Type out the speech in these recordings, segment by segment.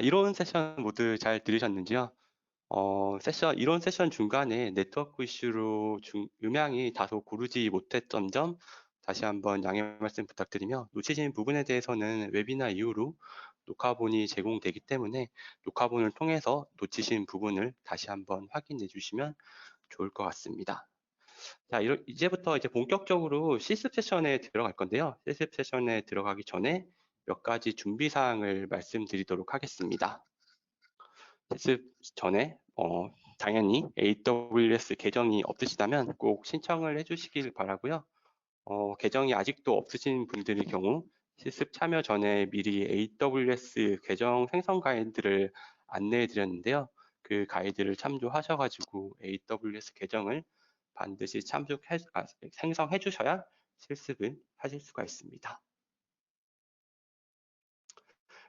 이론 세션 모두 잘 들으셨는지요? 이론 세션 중간에 네트워크 이슈로 음향이 다소 고르지 못했던 점 다시 한번 양해 말씀 부탁드리며, 놓치신 부분에 대해서는 웨비나 이후로 녹화본이 제공되기 때문에 녹화본을 통해서 놓치신 부분을 다시 한번 확인해 주시면 좋을 것 같습니다. 자, 이제부터 이제 본격적으로 실습 세션에 들어갈 건데요. 실습 세션에 들어가기 전에 몇 가지 준비 사항을 말씀드리도록 하겠습니다. 실습 전에 당연히 AWS 계정이 없으시다면 꼭 신청을 해주시길 바라고요. 계정이 아직도 없으신 분들의 경우 실습 참여 전에 미리 AWS 계정 생성 가이드를 안내해 드렸는데요. 그 가이드를 참조하셔가지고 AWS 계정을 반드시 생성해 주셔야 실습을 하실 수가 있습니다.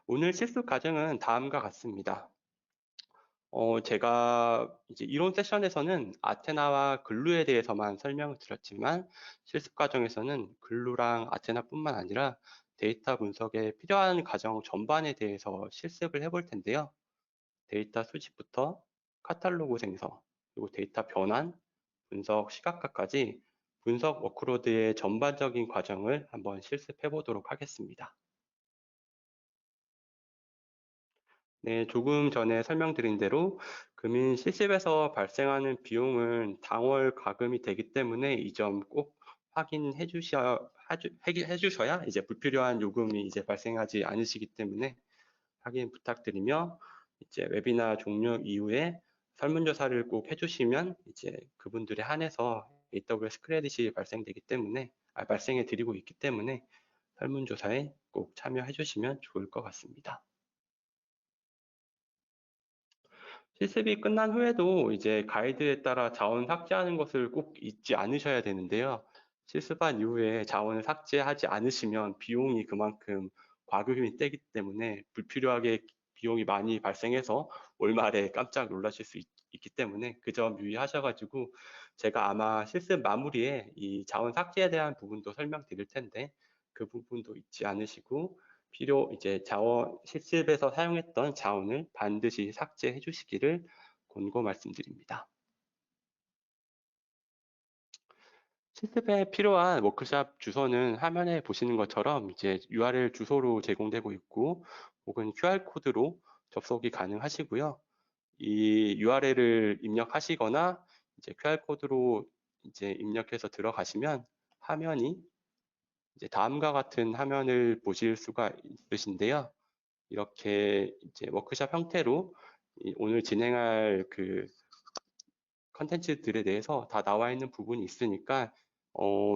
오늘 실습 과정은 다음과 같습니다. 제가 이제 이론 세션에서는 아테나와 글루에 대해서만 설명을 드렸지만, 실습 과정에서는 글루랑 아테나뿐만 아니라 데이터 분석에 필요한 과정 전반에 대해서 실습을 해볼 텐데요. 데이터 수집부터 카탈로그 생성, 그리고 데이터 변환, 분석 시각화까지 분석 워크로드의 전반적인 과정을 한번 실습해 보도록 하겠습니다. 네, 조금 전에 설명드린 대로 금인 실습에서 발생하는 비용은 당월 과금이 되기 때문에 이 점 꼭 해주셔야 이제 불필요한 요금이 이제 발생하지 않으시기 때문에 확인 부탁드리며, 이제 웨비나 종료 이후에 설문조사를 꼭 해주시면 이제 그분들에 한해서 AWS 크레딧이 발생해 드리고 있기 때문에 설문조사에 꼭 참여해 주시면 좋을 것 같습니다. 실습이 끝난 후에도 이제 가이드에 따라 자원 삭제하는 것을 꼭 잊지 않으셔야 되는데요. 실습한 이후에 자원을 삭제하지 않으시면 비용이 그만큼 과금이 되기 때문에 불필요하게 비용이 많이 발생해서 월말에 깜짝 놀라실 수 있기 때문에 그 점 유의하셔가지고, 제가 아마 실습 마무리에 이 자원 삭제에 대한 부분도 설명드릴 텐데 그 부분도 잊지 않으시고, 이제 실습에서 사용했던 자원을 반드시 삭제해 주시기를 권고 말씀드립니다. 실습에 필요한 워크샵 주소는 화면에 보시는 것처럼 이제 URL 주소로 제공되고 있고, 혹은 QR코드로 접속이 가능하시고요. 이 URL을 입력하시거나 이제 QR코드로 이제 입력해서 들어가시면 화면이 이제 다음과 같은 화면을 보실 수가 있으신데요. 이렇게 이제 워크샵 형태로 오늘 진행할 그 컨텐츠들에 대해서 다 나와 있는 부분이 있으니까,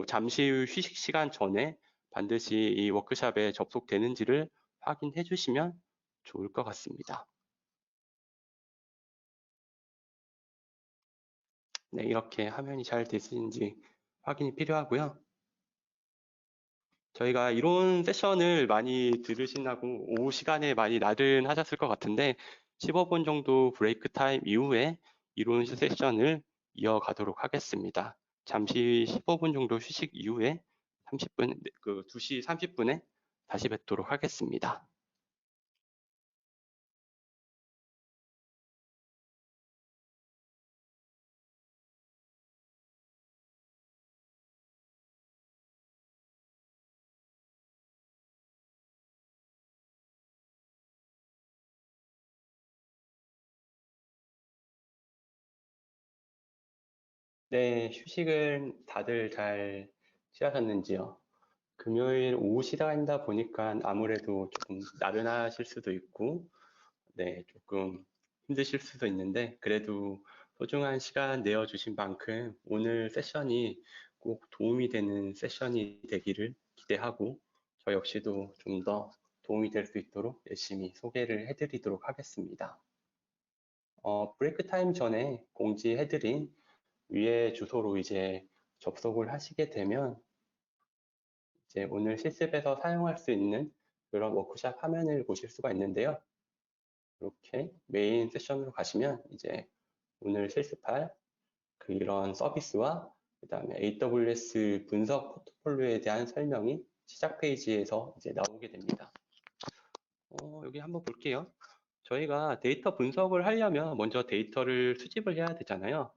잠시 후 휴식 시간 전에 반드시 이 워크샵에 접속되는지를 확인해 주시면 좋을 것 같습니다. 네, 이렇게 화면이 잘 되시는지 확인이 필요하고요. 저희가 이론 세션을 많이 들으시나고 오후 시간에 많이 나른하셨을 것 같은데, 15분 정도 브레이크 타임 이후에 이론 세션을 이어가도록 하겠습니다. 잠시 15분 정도 휴식 이후에 2시 30분에 다시 뵙도록 하겠습니다. 네, 휴식을 다들 잘 취하셨는지요? 금요일 오후 시간이다 보니까 아무래도 조금 나른하실 수도 있고, 네, 조금 힘드실 수도 있는데, 그래도 소중한 시간 내어주신 만큼 오늘 세션이 꼭 도움이 되는 세션이 되기를 기대하고, 저 역시도 좀 더 도움이 될 수 있도록 열심히 소개를 해드리도록 하겠습니다. 브레이크 타임 전에 공지해드린 위의 주소로 이제 접속을 하시게 되면 이제 오늘 실습에서 사용할 수 있는 그런 워크샵 화면을 보실 수가 있는데요. 이렇게 메인 세션으로 가시면 이제 오늘 실습할 그런 서비스와 그다음에 AWS 분석 포트폴리오에 대한 설명이 시작 페이지에서 이제 나오게 됩니다. 여기 한번 볼게요. 저희가 데이터 분석을 하려면 먼저 데이터를 수집을 해야 되잖아요.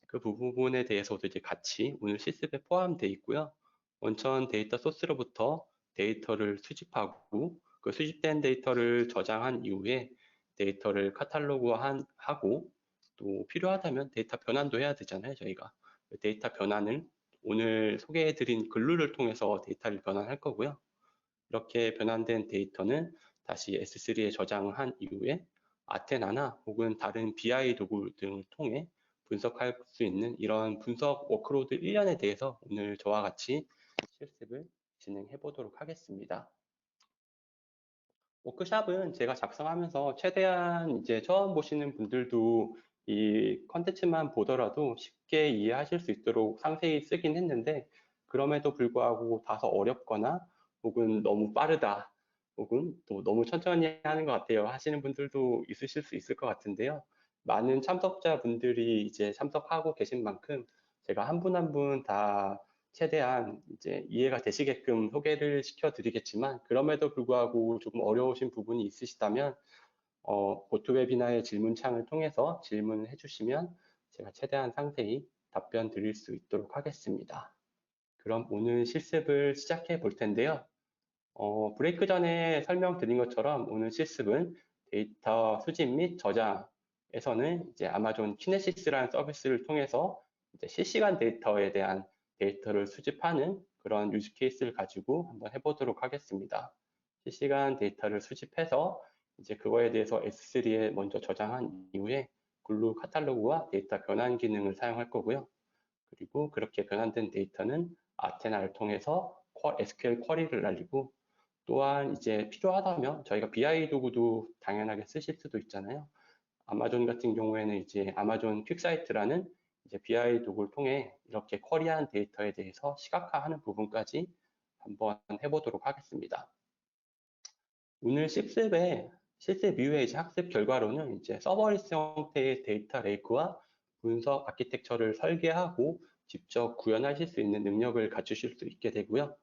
그 부분에 대해서도 이제 같이 오늘 실습에 포함되어 있고요. 원천 데이터 소스로부터 데이터를 수집하고 그 수집된 데이터를 저장한 이후에 데이터를 하고 또 필요하다면 데이터 변환도 해야 되잖아요, 저희가. 그 데이터 변환을 오늘 소개해드린 글루를 통해서 데이터를 변환할 거고요. 이렇게 변환된 데이터는 다시 S3에 저장한 이후에 아테나나 혹은 다른 BI 도구 등을 통해 분석할 수 있는 이런 분석 워크로드 1년에 대해서 오늘 저와 같이 실습을 진행해 보도록 하겠습니다. 워크샵은 제가 작성하면서 최대한 이제 처음 보시는 분들도 이 컨텐츠만 보더라도 쉽게 이해하실 수 있도록 상세히 쓰긴 했는데, 그럼에도 불구하고 다소 어렵거나 혹은 너무 빠르다 혹은 또 너무 천천히 하는 것 같아요 하시는 분들도 있으실 수 있을 것 같은데요. 많은 참석자분들이 이제 참석하고 계신 만큼 제가 한 분 한 분 다 최대한 이제 이해가 되시게끔 소개를 시켜드리겠지만, 그럼에도 불구하고 조금 어려우신 부분이 있으시다면 고토웨비나의 질문창을 통해서 질문을 해주시면 제가 최대한 상세히 답변 드릴 수 있도록 하겠습니다. 그럼 오늘 실습을 시작해 볼 텐데요. 브레이크 전에 설명드린 것처럼 오늘 실습은 데이터 수집 및 저장에서는 이제 아마존 키네시스라는 서비스를 통해서 이제 실시간 데이터에 대한 데이터를 수집하는 그런 유즈 케이스를 가지고 한번 해보도록 하겠습니다. 실시간 데이터를 수집해서 이제 그거에 대해서 S3에 먼저 저장한 이후에 글루 카탈로그와 데이터 변환 기능을 사용할 거고요. 그리고 그렇게 변환된 데이터는 아테나를 통해서 SQL 쿼리를 날리고, 또한 이제 필요하다면 저희가 BI 도구도 당연하게 쓰실 수도 있잖아요. 아마존 같은 경우에는 이제 아마존 퀵사이트라는 이제 BI 도구를 통해 이렇게 쿼리한 데이터에 대해서 시각화하는 부분까지 한번 해보도록 하겠습니다. 오늘 실습 이후에 이제 학습 결과로는 이제 서버리스 형태의 데이터 레이크와 분석 아키텍처를 설계하고 직접 구현하실 수 있는 능력을 갖추실 수 있게 되고요.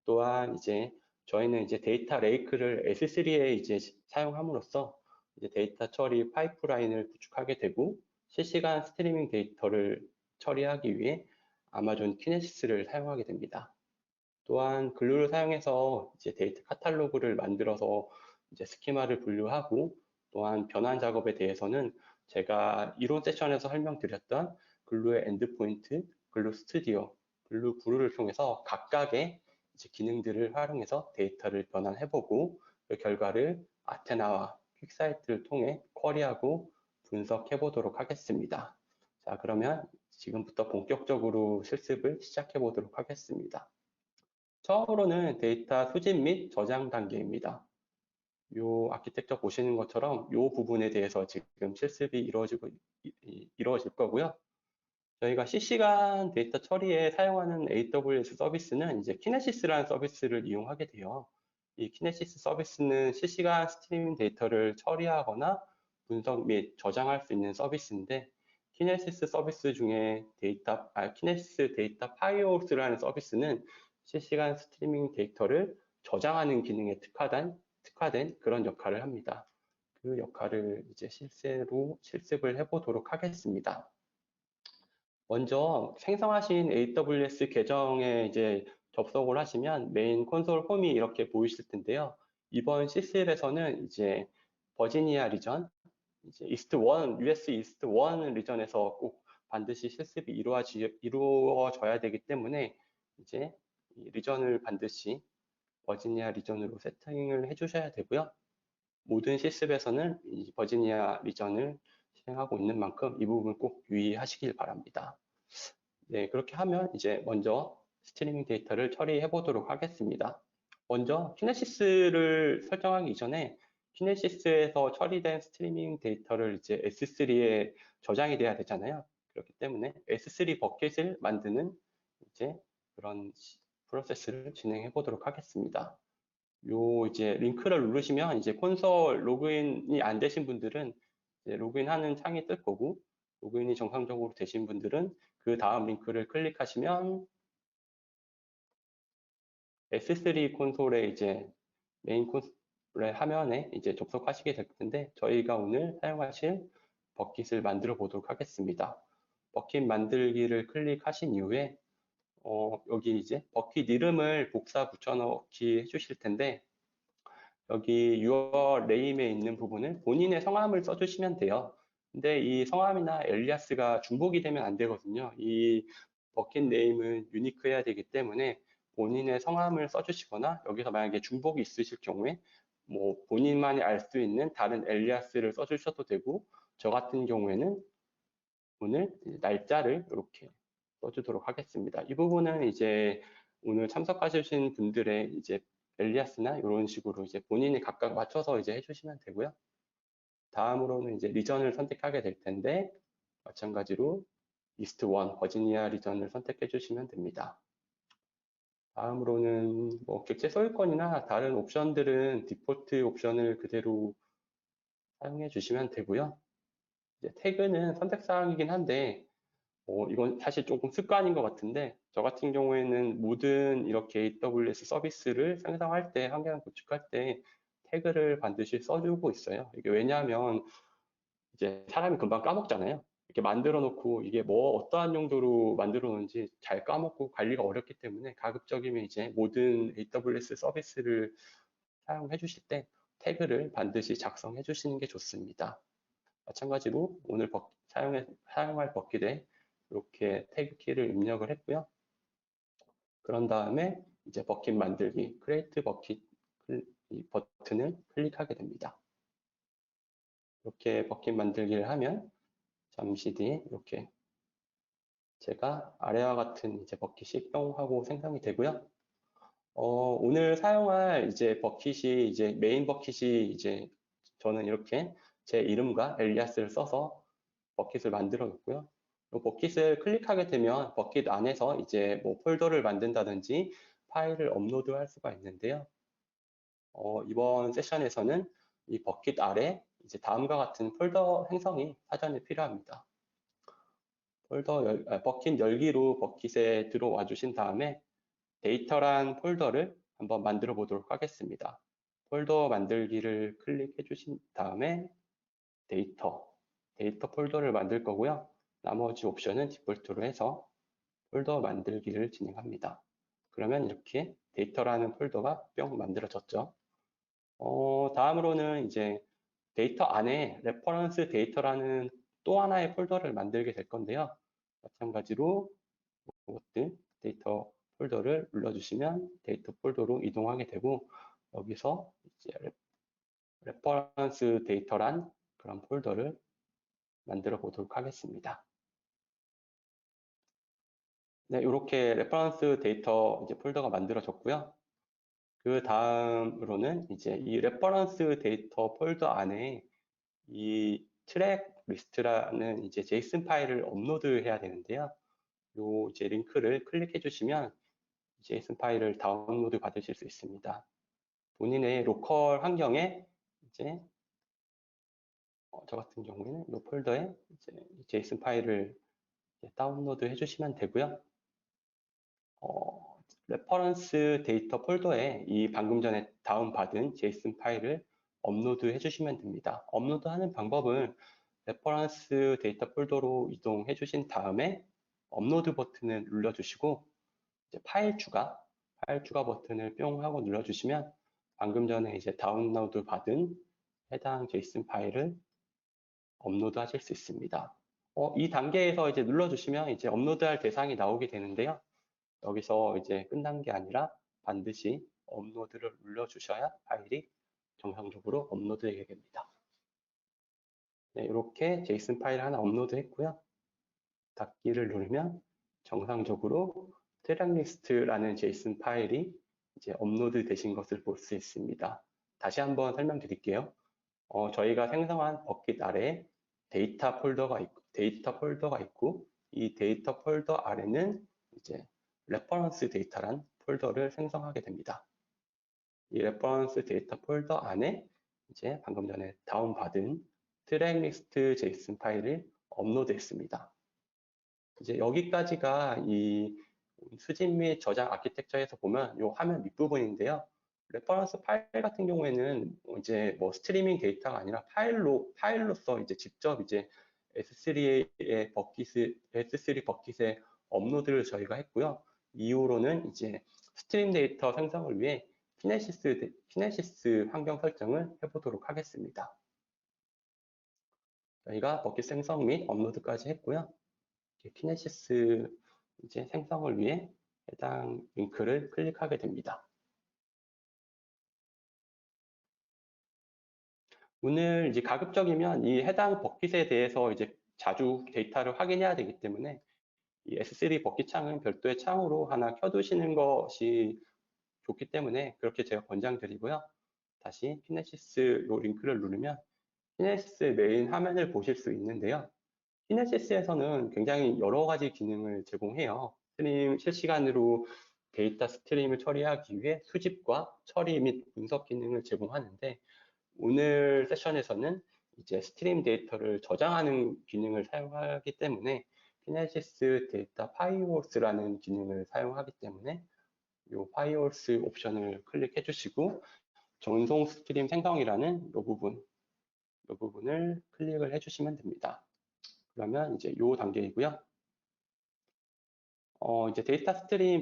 또한 이제 저희는 이제 데이터 레이크를 S3에 이제 사용함으로써 이제 데이터 처리 파이프라인을 구축하게 되고, 실시간 스트리밍 데이터를 처리하기 위해 아마존 키네시스를 사용하게 됩니다. 또한 글루를 사용해서 이제 데이터 카탈로그를 만들어서 이제 스키마를 분류하고, 또한 변환 작업에 대해서는 제가 이론 세션에서 설명드렸던 글루의 엔드포인트, 글루 스튜디오, 글루 브루를 통해서 각각의 이제 기능들을 활용해서 데이터를 변환해보고 그 결과를 아테나와 퀵사이트를 통해 쿼리하고 분석해 보도록 하겠습니다. 자, 그러면 지금부터 본격적으로 실습을 시작해 보도록 하겠습니다. 처음으로는 데이터 수집 및 저장 단계입니다. 이 아키텍처 보시는 것처럼 이 부분에 대해서 지금 실습이 이루어질 거고요. 저희가 실시간 데이터 처리에 사용하는 AWS 서비스는 이제 키네시스라는 서비스를 이용하게 돼요. 이 키네시스 서비스는 실시간 스트리밍 데이터를 처리하거나 분석 및 저장할 수 있는 서비스인데, 키네시스 서비스 중에 키네시스 데이터 파이오스라는 서비스는 실시간 스트리밍 데이터를 저장하는 기능에 특화된 그런 역할을 합니다. 그 역할을 이제 실제로 실습을 해보도록 하겠습니다. 먼저 생성하신 AWS 계정에 이제 접속을 하시면 메인 콘솔 홈이 이렇게 보이실 텐데요. 이번 실습에서는 이제 버지니아 리전, 이제 US 이스트 1 리전에서 꼭 반드시 실습이 이루어져야 되기 때문에 이제 이 리전을 반드시 버지니아 리전으로 세팅을 해주셔야 되고요. 모든 실습에서는 이 버지니아 리전을 실행하고 있는 만큼 이 부분 꼭 유의하시길 바랍니다. 네, 그렇게 하면 이제 먼저 스트리밍 데이터를 처리해 보도록 하겠습니다. 먼저 키네시스를 설정하기 이전에 키네시스에서 처리된 스트리밍 데이터를 이제 S3에 저장이 돼야 되잖아요. 그렇기 때문에 S3 버킷을 만드는 이제 그런 프로세스를 진행해 보도록 하겠습니다. 요 이제 링크를 누르시면 이제 콘솔 로그인이 안 되신 분들은 이제 로그인하는 창이 뜰 거고, 로그인이 정상적으로 되신 분들은 그 다음 링크를 클릭하시면 S3 콘솔에 이제 메인 콘솔 화면에 이제 접속하시게 될 텐데 저희가 오늘 사용하실 버킷을 만들어 보도록 하겠습니다. 버킷 만들기를 클릭하신 이후에 여기 이제 버킷 이름을 복사 붙여넣기 해주실 텐데 여기 your name에 있는 부분을 본인의 성함을 써주시면 돼요. 근데 이 성함이나 엘리아스가 중복이 되면 안 되거든요. 이 버킷 네임은 유니크해야 되기 때문에 본인의 성함을 써주시거나 여기서 만약에 중복이 있으실 경우에 뭐 본인만이 알 수 있는 다른 엘리아스를 써주셔도 되고 저 같은 경우에는 오늘 날짜를 이렇게 써주도록 하겠습니다. 이 부분은 이제 오늘 참석하신 분들의 이제 엘리아스나 이런 식으로 이제 본인이 각각 맞춰서 이제 해주시면 되고요. 다음으로는 이제 리전을 선택하게 될 텐데 마찬가지로 이스트 1 버지니아 리전을 선택해 주시면 됩니다. 다음으로는 뭐 객체 소유권이나 다른 옵션들은 디폴트 옵션을 그대로 사용해 주시면 되고요. 이제 태그는 선택 사항이긴 한데 이건 사실 조금 습관인 것 같은데 저 같은 경우에는 모든 이렇게 AWS 서비스를 생성할 때 환경 구축할 때 태그를 반드시 써주고 있어요. 이게 왜냐하면 이제 사람이 금방 까먹잖아요. 이렇게 만들어 놓고 이게 뭐 어떠한 용도로 만들어 놓은지 잘 까먹고 관리가 어렵기 때문에 가급적이면 이제 모든 AWS 서비스를 사용해 주실 때 태그를 반드시 작성해 주시는 게 좋습니다. 마찬가지로 오늘 사용할 버킷에 이렇게 태그 키를 입력을 했고요. 그런 다음에 이제 버킷 만들기, 크리에이트 버킷 이 버튼을 클릭하게 됩니다. 이렇게 버킷 만들기를 하면 잠시 뒤에 이렇게 제가 아래와 같은 이제 버킷이 뿅 하고 생성이 되고요. 오늘 사용할 이제 버킷이 이제 메인 버킷이 이제 저는 이렇게 제 이름과 엘리아스를 써서 버킷을 만들어 놓고요. 버킷을 클릭하게 되면 버킷 안에서 이제 뭐 폴더를 만든다든지 파일을 업로드할 수가 있는데요. 이번 세션에서는 이 버킷 아래 이제 다음과 같은 폴더 행성이 사전에 필요합니다. 버킷 열기로 버킷에 들어와 주신 다음에 데이터란 폴더를 한번 만들어 보도록 하겠습니다. 폴더 만들기를 클릭해 주신 다음에 데이터 폴더를 만들 거고요. 나머지 옵션은 디폴트로 해서 폴더 만들기를 진행합니다. 그러면 이렇게 데이터라는 폴더가 뿅 만들어졌죠. 다음으로는 이제 데이터 안에 레퍼런스 데이터라는 또 하나의 폴더를 만들게 될 건데요. 마찬가지로 이것들 데이터 폴더를 눌러주시면 데이터 폴더로 이동하게 되고 여기서 이제 레퍼런스 데이터란 그런 폴더를 만들어 보도록 하겠습니다. 네, 이렇게 레퍼런스 데이터 이제 폴더가 만들어졌고요. 그 다음으로는 이제 이 레퍼런스 데이터 폴더 안에 이 트랙 리스트라는 이제 제이슨 파일을 업로드해야 되는데요. 요 이제 링크를 클릭해 주시면 제이슨 파일을 다운로드 받으실 수 있습니다. 본인의 로컬 환경에 이제 저 같은 경우에는 이 폴더에 이제 제이슨 파일을 다운로드 해주시면 되고요. 레퍼런스 데이터 폴더에 이 방금 전에 다운받은 제이슨 파일을 업로드 해주시면 됩니다. 업로드하는 방법은 레퍼런스 데이터 폴더로 이동해 주신 다음에 업로드 버튼을 눌러주시고 이제 파일 추가 버튼을 뿅 하고 눌러주시면 방금 전에 이제 다운로드 받은 해당 제이슨 파일을 업로드 하실 수 있습니다. 이 단계에서 이제 눌러주시면 이제 업로드할 대상이 나오게 되는데요. 여기서 이제 끝난 게 아니라 반드시 업로드를 눌러주셔야 파일이 정상적으로 업로드되게 됩니다. 네, 이렇게 제이슨 파일 하나 업로드 했고요. 닫기를 누르면 정상적으로 트랙 리스트라는 제이슨 파일이 이제 업로드 되신 것을 볼 수 있습니다. 다시 한번 설명드릴게요. 저희가 생성한 버킷 아래에 데이터 폴더가 있고 이 데이터 폴더 아래는 이제 레퍼런스 데이터란 폴더를 생성하게 됩니다. 이 레퍼런스 데이터 폴더 안에 이제 방금 전에 다운받은 트랙 리스트 제이슨 파일을 업로드했습니다. 이제 여기까지가 이 수집 및 저장 아키텍처에서 보면 이 화면 밑부분인데요. 레퍼런스 파일 같은 경우에는 이제 뭐 스트리밍 데이터가 아니라 파일로서 이제 직접 이제 S3 버킷에 업로드를 저희가 했고요. 이후로는 이제 스트림 데이터 생성을 위해 키네시스 환경 설정을 해보도록 하겠습니다. 저희가 버킷 생성 및 업로드까지 했고요. 키네시스 이제 생성을 위해 해당 링크를 클릭하게 됩니다. 오늘 이제 가급적이면 이 해당 버킷에 대해서 이제 자주 데이터를 확인해야 되기 때문에 이 S3 버킷 창은 별도의 창으로 하나 켜두시는 것이 좋기 때문에 그렇게 제가 권장드리고요. 다시 키네시스 요 링크를 누르면 키네시스 메인 화면을 보실 수 있는데요. 키네시스에서는 굉장히 여러 가지 기능을 제공해요. 실시간으로 데이터 스트림을 처리하기 위해 수집과 처리 및 분석 기능을 제공하는데 오늘 세션에서는 이제 스트림 데이터를 저장하는 기능을 사용하기 때문에 키네시스 데이터 파이올스라는 기능을 사용하기 때문에 이 파이올스 옵션을 클릭해 주시고 전송 스트림 생성이라는 이 부분을 클릭을 해 주시면 됩니다. 그러면 이제 이 단계이고요. 이제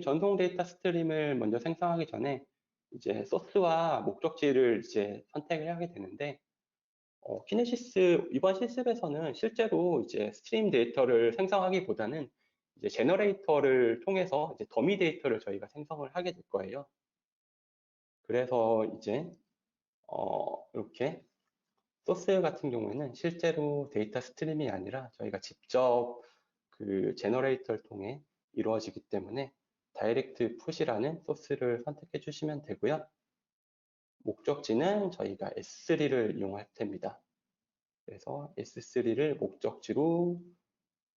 전송 데이터 스트림을 먼저 생성하기 전에 이제 소스와 목적지를 이제 선택을 하게 되는데 키네시스 이번 실습에서는 실제로 이제 스트림 데이터를 생성하기보다는 이제 제너레이터를 통해서 이제 더미 데이터를 저희가 생성을 하게 될 거예요. 그래서 이제 이렇게 소스 같은 경우에는 실제로 데이터 스트림이 아니라 저희가 직접 그 제너레이터를 통해 이루어지기 때문에 다이렉트 풋이라는 소스를 선택해 주시면 되고요. 목적지는 저희가 S3를 이용할 텐입니다. 그래서 S3를 목적지로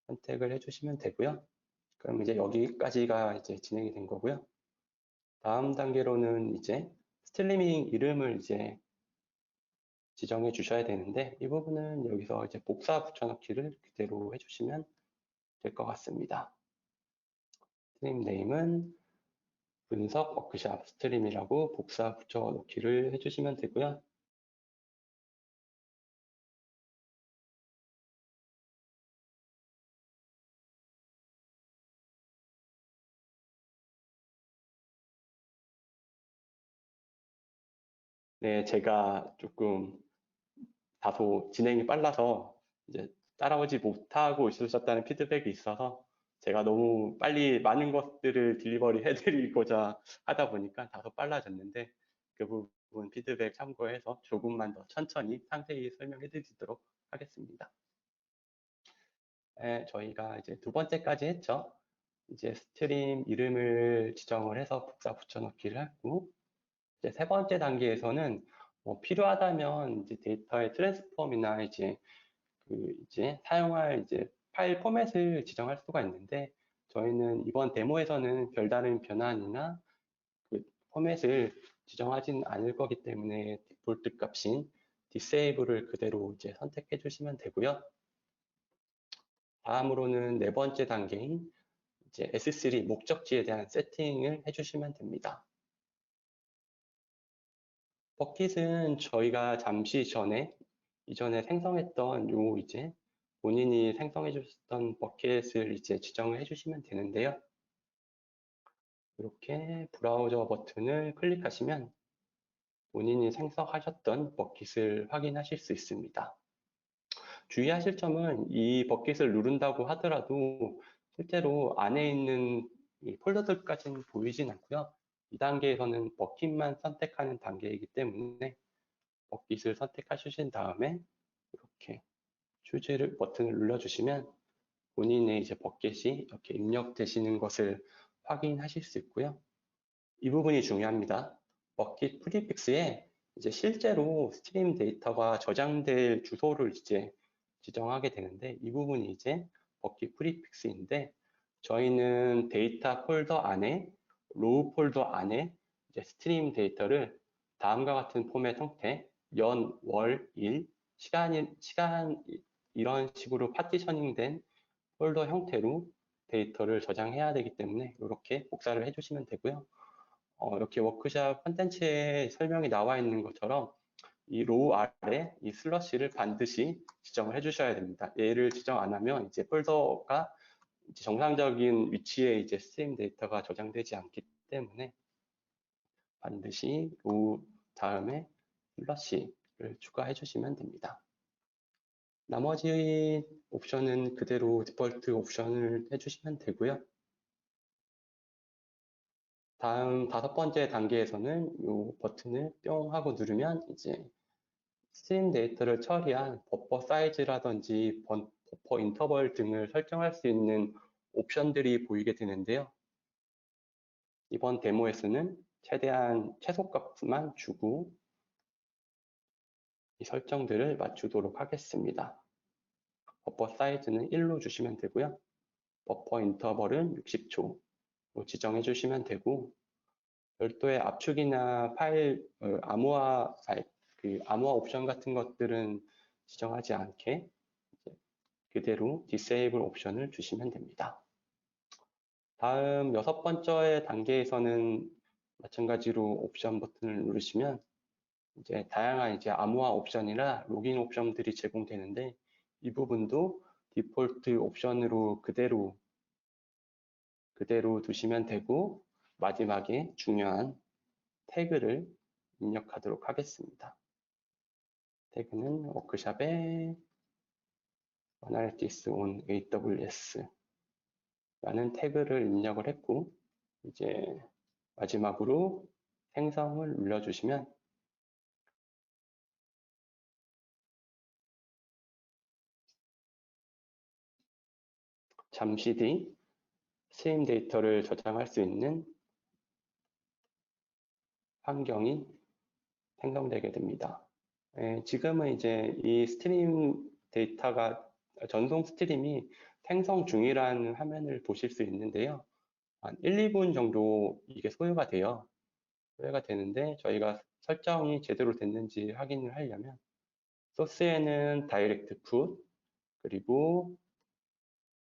선택을 해주시면 되고요. 그럼 이제 여기까지가 이제 진행이 된 거고요. 다음 단계로는 이제 스트리밍 이름을 이제 지정해 주셔야 되는데 이 부분은 여기서 이제 복사 붙여넣기를 그대로 해주시면 될 것 같습니다. 스트림 네임은 분석 워크샵 스트림이라고 복사 붙여넣기를 해주시면 되고요. 네, 제가 조금 다소 진행이 빨라서 이제 따라오지 못하고 있으셨다는 피드백이 있어서 제가 너무 빨리 많은 것들을 딜리버리 해드리고자 하다 보니까 다소 빨라졌는데 그 부분 피드백 참고해서 조금만 더 천천히 상세히 설명해 드리도록 하겠습니다. 네, 저희가 이제 두 번째까지 했죠. 이제 스트림 이름을 지정을 해서 복사 붙여넣기를 하고 이제 세 번째 단계에서는 뭐 필요하다면 이제 데이터의 트랜스폼이나 이제 사용할 이제 파일 포맷을 지정할 수가 있는데 저희는 이번 데모에서는 별다른 변환이나 그 포맷을 지정하진 않을 거기 때문에 디폴트 값인 disable을 그대로 이제 선택해 주시면 되고요. 다음으로는 네 번째 단계인 이제 S3 목적지에 대한 세팅을 해주시면 됩니다. 버킷은 저희가 잠시 이전에 생성했던 이제 본인이 생성해 주셨던 버킷을 이제 지정을 해주시면 되는데요. 이렇게 브라우저 버튼을 클릭하시면 본인이 생성하셨던 버킷을 확인하실 수 있습니다. 주의하실 점은 이 버킷을 누른다고 하더라도 실제로 안에 있는 이 폴더들까지는 보이진 않고요. 이 단계에서는 버킷만 선택하는 단계이기 때문에 버킷을 선택하신 다음에 이렇게 추즈 버튼을 눌러주시면 본인의 이제 버킷이 이렇게 입력되시는 것을 확인하실 수 있고요. 이 부분이 중요합니다. 버킷 프리픽스에 이제 실제로 스트림 데이터가 저장될 주소를 이제 지정하게 되는데 이 부분이 이제 버킷 프리픽스인데 저희는 데이터 폴더 안에 로우 폴더 안에 이제 스트림 데이터를 다음과 같은 포맷 형태 연, 월, 일, 시간 이런 식으로 파티셔닝된 폴더 형태로 데이터를 저장해야 되기 때문에 이렇게 복사를 해주시면 되고요. 이렇게 워크샵 컨텐츠에 설명이 나와 있는 것처럼 이 로우 아래 이 슬러시를 반드시 지정을 해주셔야 됩니다. 얘를 지정 안 하면 이제 폴더가 이제 정상적인 위치에 이제 스트림 데이터가 저장되지 않기 때문에 반드시 로우 다음에 슬러시를 추가해 주시면 됩니다. 나머지 옵션은 그대로 디폴트 옵션을 해주시면 되고요. 다음 5번째 단계에서는 이 버튼을 뿅 하고 누르면 이제 스트림 데이터를 처리한 버퍼 사이즈라든지 버퍼 인터벌 등을 설정할 수 있는 옵션들이 보이게 되는데요. 이번 데모에서는 최대한 최소값만 주고 이 설정들을 맞추도록 하겠습니다. 버퍼 사이즈는 1로 주시면 되고요. 버퍼 인터벌은 60초로 지정해 주시면 되고, 별도의 압축이나 파일 암호화 옵션 같은 것들은 지정하지 않게 그대로 디세이블 옵션을 주시면 됩니다. 다음 6번째 단계에서는 마찬가지로 옵션 버튼을 누르시면 이제 다양한 이제 암호화 옵션이나 로깅 옵션들이 제공되는데, 이 부분도 디폴트 옵션으로 그대로 두시면 되고, 마지막에 중요한 태그를 입력하도록 하겠습니다. 태그는 워크샵에 Analytics on AWS 라는 태그를 입력을 했고, 이제 마지막으로 생성을 눌러주시면 잠시 뒤 스트림 데이터를 저장할 수 있는 환경이 생성되게 됩니다. 지금은 이제 이 스트림 데이터가 전송 스트림이 생성 중이라는 화면을 보실 수 있는데요. 한 1, 2분 정도 이게 소요가 되는데, 저희가 설정이 제대로 됐는지 확인을 하려면 소스에는 다이렉트 풋, 그리고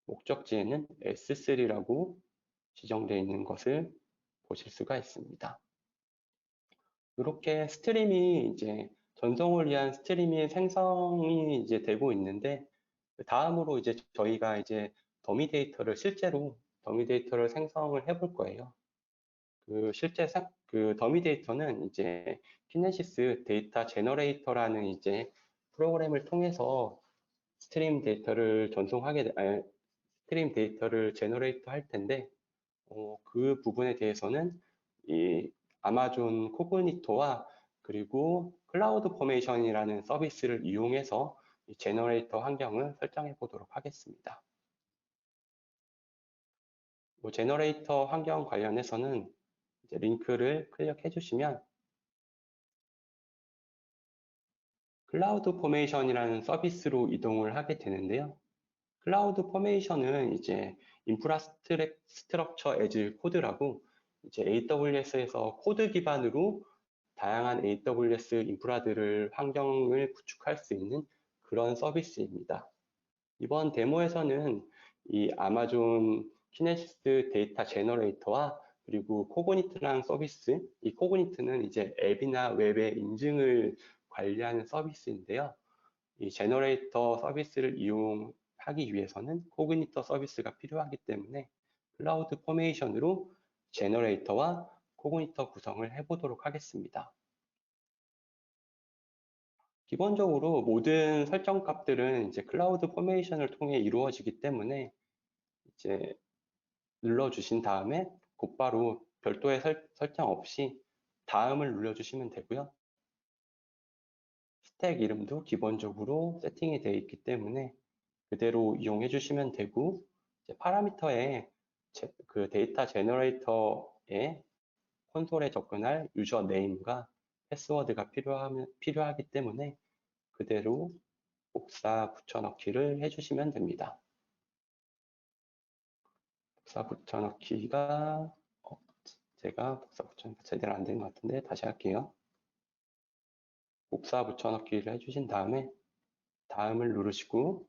목적지에는 S3라고 지정되어 있는 것을 보실 수가 있습니다. 이렇게 스트림이 이제 전송을 위한 스트림이 생성이 이제 되고 있는데, 다음으로 이제 저희가 이제 실제로 더미 데이터를 생성을 해볼 거예요. 그 더미 데이터는 이제 키네시스 데이터 제너레이터라는 이제 프로그램을 통해서 스트림 데이터를 스트림 데이터를 제너레이터 할 텐데, 그 부분에 대해서는 이 아마존 코그니토와 그리고 클라우드 포메이션이라는 서비스를 이용해서 이 제너레이터 환경을 설정해 보도록 하겠습니다. 이 제너레이터 환경 관련해서는 이제 링크를 클릭해 주시면 클라우드 포메이션이라는 서비스로 이동을 하게 되는데요. 클라우드 포메이션은 이제 인프라스트럭처 애즈 코드라고 이제 AWS에서 코드 기반으로 다양한 AWS 인프라들을 환경을 구축할 수 있는 그런 서비스입니다. 이번 데모에서는 이 아마존 키네시스 데이터 제너레이터와 그리고 코그니트라는 서비스, 이 코그니트는 이제 앱이나 웹의 인증을 관리하는 서비스인데요. 이 제너레이터 서비스를 이용하기 위해서는 코그니터 서비스가 필요하기 때문에 클라우드 포메이션으로 제너레이터와 코그니터 구성을 해보도록 하겠습니다. 기본적으로 모든 설정 값들은 이제 클라우드 포메이션을 통해 이루어지기 때문에 이제 눌러주신 다음에 곧바로 별도의 설정 없이 다음을 눌러주시면 되고요. 스택 이름도 기본적으로 세팅이 되어 있기 때문에 그대로 이용해 주시면 되고, 이제 파라미터에 그 데이터 제너레이터의 콘솔에 접근할 유저 네임과 패스워드가 필요하기 때문에 그대로 복사 붙여넣기를 해주시면 됩니다. 복사 붙여넣기가 제가 복사 붙여넣기가 제대로 안 된 것 같은데 다시 할게요. 복사 붙여넣기를 해주신 다음에 다음을 누르시고,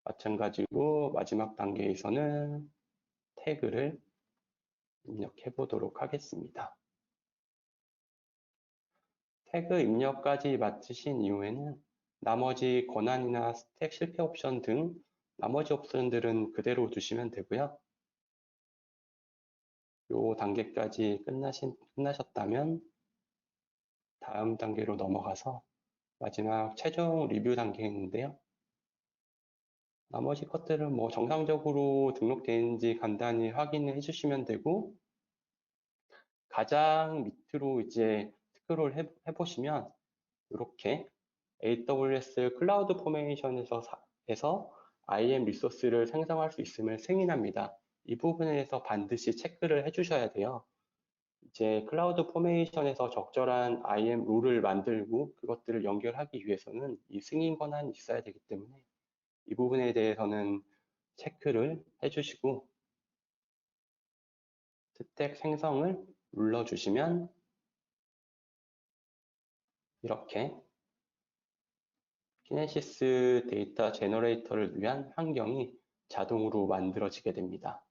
마찬가지로 마지막 단계에서는 태그를 입력해 보도록 하겠습니다. 태그 입력까지 마치신 이후에는 나머지 권한이나 스택 실패 옵션 등 나머지 옵션들은 그대로 두시면 되고요. 이 단계까지 끝나셨다면 다음 단계로 넘어가서 마지막 최종 리뷰 단계인데요. 나머지 것들은 뭐 정상적으로 등록되어 있는지 간단히 확인해 주시면 되고, 가장 밑으로 이제 스크롤 해보시면 이렇게 AWS 클라우드 포메이션에서 IAM 리소스를 생성할 수 있음을 승인합니다. 이 부분에서 반드시 체크를 해주셔야 돼요. 이제 클라우드 포메이션에서 적절한 IAM 룰을 만들고 그것들을 연결하기 위해서는 이 승인 권한이 있어야 되기 때문에 이 부분에 대해서는 체크를 해주시고 스택 생성을 눌러주시면 이렇게 키네시스 데이터 제너레이터를 위한 환경이 자동으로 만들어지게 됩니다.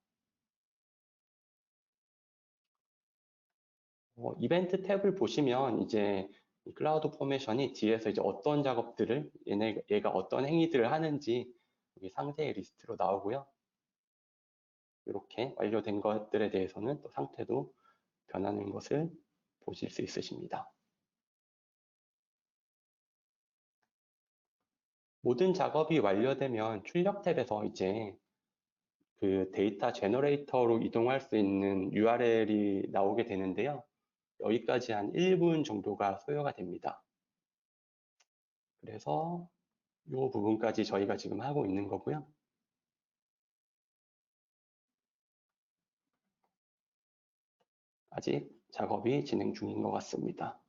이벤트 탭을 보시면 이제 클라우드 포메이션이 뒤에서 이제 어떤 작업들을 얘가 어떤 행위들을 하는지 여기 상세의 리스트로 나오고요. 이렇게 완료된 것들에 대해서는 또 상태도 변하는 것을 보실 수 있으십니다. 모든 작업이 완료되면 출력 탭에서 이제 그 데이터 제너레이터로 이동할 수 있는 URL이 나오게 되는데요. 여기까지 한 1분 정도가 소요가 됩니다. 그래서 이 부분까지 저희가 지금 하고 있는 거고요. 아직 작업이 진행 중인 것 같습니다.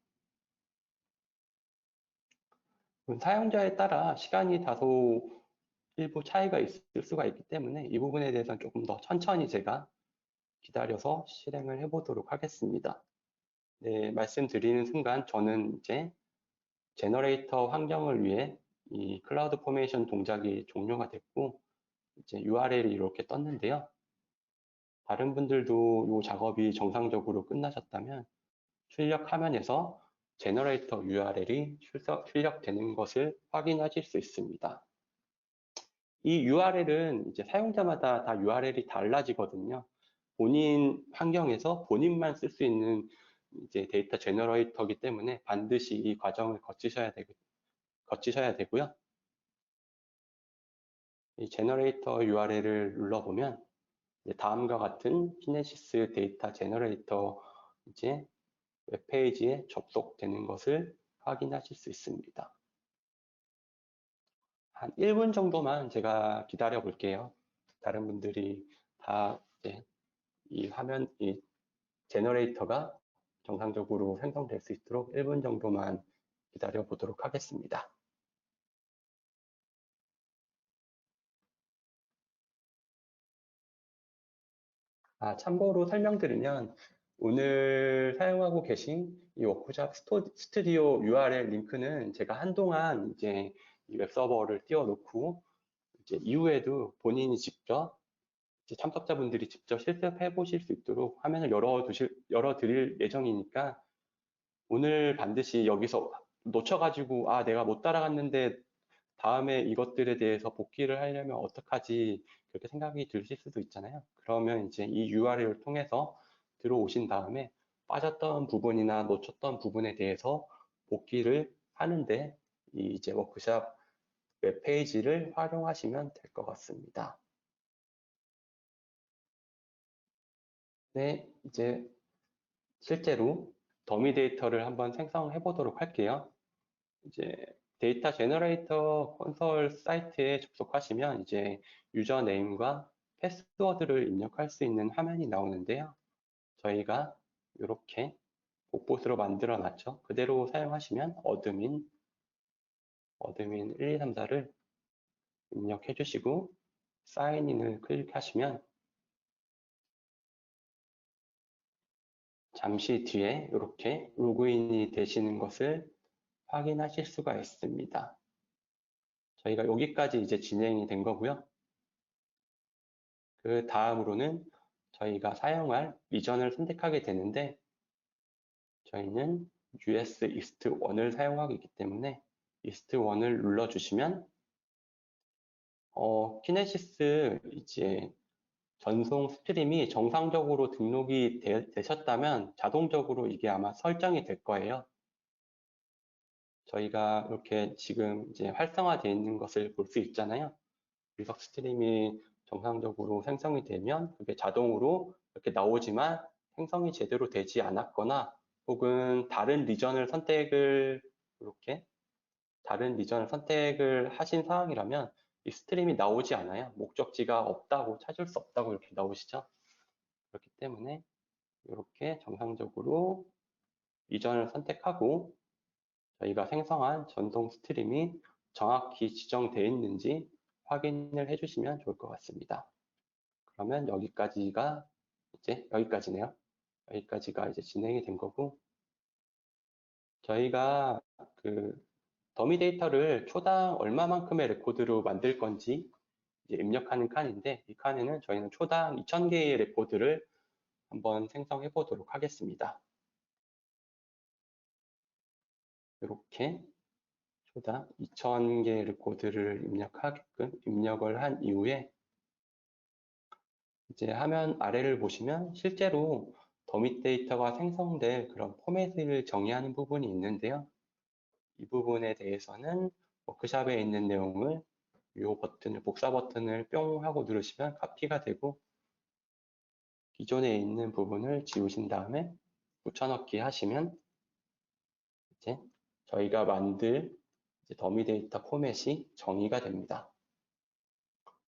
사용자에 따라 시간이 다소 일부 차이가 있을 수가 있기 때문에 이 부분에 대해서는 조금 더 천천히 제가 기다려서 실행을 해보도록 하겠습니다. 네, 말씀드리는 순간 저는 이제 제너레이터 환경을 위해 이 클라우드 포메이션 동작이 종료가 됐고 이제 URL이 이렇게 떴는데요. 다른 분들도 이 작업이 정상적으로 끝나셨다면 출력 화면에서 제너레이터 URL이 출력되는 것을 확인하실 수 있습니다. 이 URL은 이제 사용자마다 다 URL이 달라지거든요. 본인 환경에서 본인만 쓸 수 있는 이제 데이터 제너레이터이기 때문에 반드시 이 과정을 거치셔야 되고요. 이 제너레이터 URL을 눌러보면 다음과 같은 키네시스 데이터 제너레이터 이제 웹페이지에 접속되는 것을 확인하실 수 있습니다. 한 1분 정도만 제가 기다려 볼게요. 다른 분들이 다 이제 이 화면, 이 제너레이터가 정상적으로 생성될 수 있도록 1분 정도만 기다려 보도록 하겠습니다. 참고로 설명드리면 오늘 사용하고 계신 이 워크샵 스튜디오 URL 링크는 제가 한동안 이제 이 웹서버를 띄워놓고 이제 이후에도 본인이 직접 참석자분들이 직접 실습해 보실 수 있도록 화면을 열어드릴 예정이니까 오늘 반드시 여기서 놓쳐가지고 내가 못 따라갔는데 다음에 이것들에 대해서 복귀를 하려면 어떡하지 그렇게 생각이 드실 수도 있잖아요. 그러면 이제 이 URL을 통해서 들어오신 다음에 빠졌던 부분이나 놓쳤던 부분에 대해서 복귀를 하는데 이제 워크샵 웹페이지를 활용하시면 될 것 같습니다. 네, 이제 실제로 더미 데이터를 한번 생성해 보도록 할게요. 이제 데이터 제너레이터 콘솔 사이트에 접속하시면 이제 유저네임과 패스워드를 입력할 수 있는 화면이 나오는데요. 저희가 이렇게 복붙으로 만들어 놨죠. 그대로 사용하시면 어드민 1, 2, 3, 4를 입력해 주시고 사인인을 클릭하시면 잠시 뒤에 이렇게 로그인이 되시는 것을 확인하실 수가 있습니다. 저희가 여기까지 이제 진행이 된 거고요. 그 다음으로는 저희가 사용할 리전을 선택하게 되는데 저희는 US East 1을 사용하고 있기 때문에 East 1을 눌러주시면 키네시스 이제 전송 스트림이 정상적으로 등록이 되셨다면 자동적으로 이게 아마 설정이 될 거예요. 저희가 이렇게 지금 이제 활성화되어 있는 것을 볼 수 있잖아요. 리석 스트림이 정상적으로 생성이 되면 그게 자동으로 이렇게 나오지만 생성이 제대로 되지 않았거나 혹은 다른 리전을 선택을 하신 상황이라면 이 스트림이 나오지 않아요. 목적지가 없다고, 찾을 수 없다고 이렇게 나오시죠. 그렇기 때문에 이렇게 정상적으로 리전을 선택하고 저희가 생성한 전송 스트림이 정확히 지정되어 있는지 확인을 해주시면 좋을 것 같습니다. 그러면 여기까지네요. 여기까지가 이제 진행이 된 거고, 저희가 그 더미 데이터를 초당 얼마만큼의 레코드로 만들 건지 이제 입력하는 칸인데, 이 칸에는 저희는 초당 2000개의 레코드를 한번 생성해 보도록 하겠습니다. 이렇게 초당 2000개의 레코드를 입력을 한 이후에 이제 화면 아래를 보시면 실제로 더밋 데이터가 생성될 그런 포맷을 정의하는 부분이 있는데요. 이 부분에 대해서는 워크샵에 있는 내용을 복사 버튼을 뿅 하고 누르시면 카피가 되고 기존에 있는 부분을 지우신 다음에 붙여넣기 하시면 이제 저희가 만들 더미 데이터 포맷이 정의가 됩니다.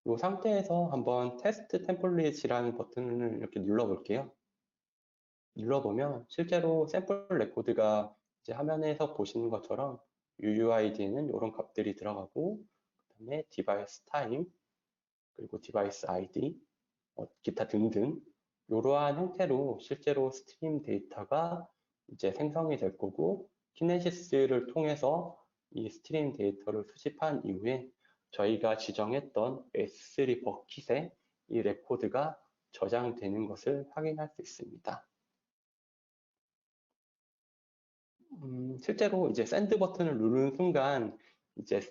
이 상태에서 한번 테스트 템플릿이라는 버튼을 이렇게 눌러볼게요. 눌러보면 실제로 샘플 레코드가 이제 화면에서 보시는 것처럼 UUID에는 이런 값들이 들어가고 그다음에 디바이스 타임 그리고 디바이스 아이디 기타 등등 이러한 형태로 실제로 스트림 데이터가 이제 생성이 될 거고 키네시스를 통해서 이 스트림 데이터를 수집한 이후에 저희가 지정했던 S3 버킷에 이 레코드가 저장되는 것을 확인할 수 있습니다. 실제로 이제 샌드 버튼을 누르는 순간 이제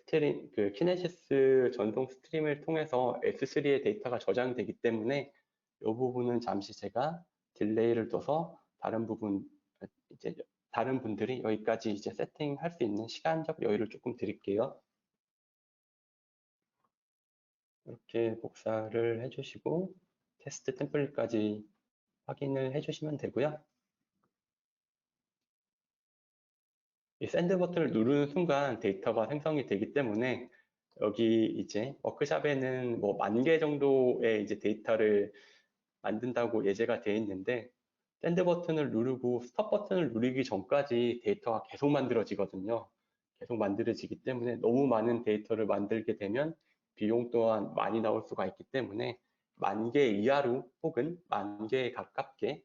키네시스 전송 스트림을 통해서 S3의 데이터가 저장되기 때문에 이 부분은 잠시 제가 딜레이를 둬서 다른 분들이 여기까지 이제 세팅할 수 있는 시간적 여유를 조금 드릴게요. 이렇게 복사를 해주시고 테스트 템플릿까지 확인을 해주시면 되고요. 이 샌드 버튼을 누르는 순간 데이터가 생성이 되기 때문에 여기 이제 워크샵에는 뭐 10,000개 정도의 이제 데이터를 만든다고 예제가 되어 있는데 샌드 버튼을 누르고 스톱 버튼을 누르기 전까지 데이터가 계속 만들어지거든요. 계속 만들어지기 때문에 너무 많은 데이터를 만들게 되면 비용 또한 많이 나올 수가 있기 때문에 10,000개 이하로 혹은 10,000개에 가깝게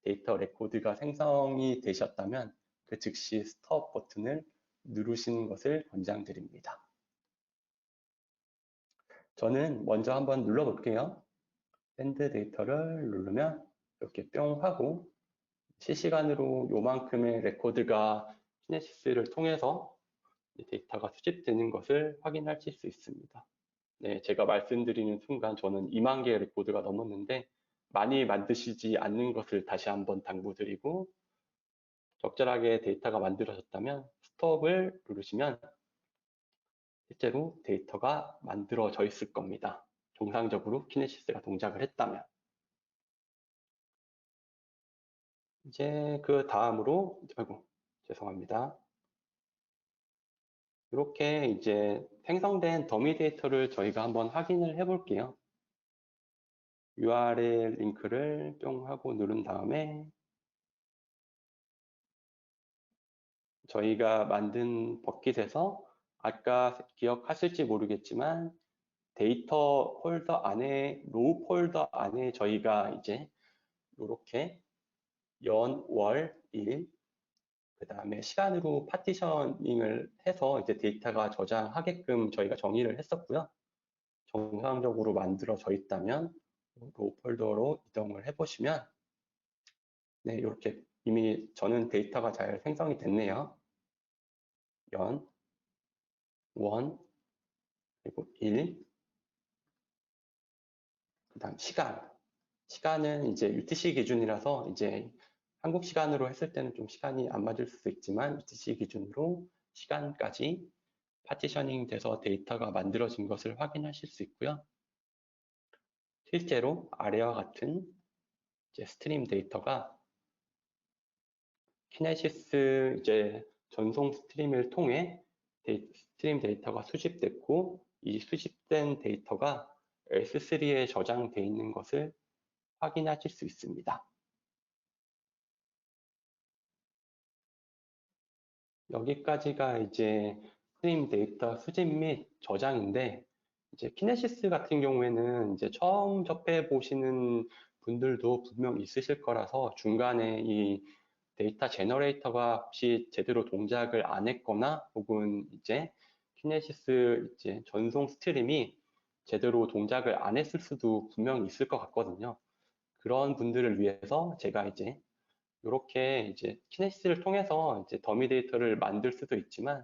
데이터 레코드가 생성이 되셨다면 그 즉시 스톱 버튼을 누르시는 것을 권장드립니다. 저는 먼저 한번 눌러볼게요. 샌드 데이터를 누르면 이렇게 뿅 하고 실시간으로 요만큼의 레코드가 키네시스를 통해서 데이터가 수집되는 것을 확인하실 수 있습니다. 네, 제가 말씀드리는 순간 저는 2만 개의 레코드가 넘었는데 많이 만드시지 않는 것을 다시 한번 당부드리고 적절하게 데이터가 만들어졌다면 스톱을 누르시면 실제로 데이터가 만들어져 있을 겁니다. 정상적으로 키네시스가 동작을 했다면. 이제 그 다음으로, 죄송합니다. 이렇게 이제 생성된 더미 데이터를 저희가 한번 확인을 해 볼게요. URL 링크를 뿅 하고 누른 다음에 저희가 만든 버킷에서 아까 기억하실지 모르겠지만 데이터 폴더 안에 로우 폴더 안에 저희가 이제 이렇게 연, 월, 일, 그 다음에 시간으로 파티셔닝을 해서 이제 데이터가 저장하게끔 저희가 정의를 했었고요. 정상적으로 만들어져 있다면 로 폴더로 이동을 해보시면, 네, 이렇게 이미 저는 데이터가 잘 생성이 됐네요. 연, 원, 그리고 일, 그 다음 시간. 시간은 이제 UTC 기준이라서 이제 한국 시간으로 했을 때는 좀 시간이 안 맞을 수도 있지만 UTC 기준으로 시간까지 파티셔닝 돼서 데이터가 만들어진 것을 확인하실 수 있고요. 실제로 아래와 같은 이제 스트림 데이터가 키네시스 이제 전송 스트림을 통해 스트림 데이터가 수집됐고 이 수집된 데이터가 S3에 저장되어 있는 것을 확인하실 수 있습니다. 여기까지가 이제 스트림 데이터 수집 및 저장인데 이제 키네시스 같은 경우에는 이제 처음 접해 보시는 분들도 분명 있으실 거라서 중간에 이 데이터 제너레이터가 혹시 제대로 동작을 안 했거나 혹은 이제 키네시스 이제 전송 스트림이 제대로 동작을 안 했을 수도 분명히 있을 것 같거든요. 그런 분들을 위해서 제가 이제 이렇게 이제 키네시스를 통해서 이제 더미 데이터를 만들 수도 있지만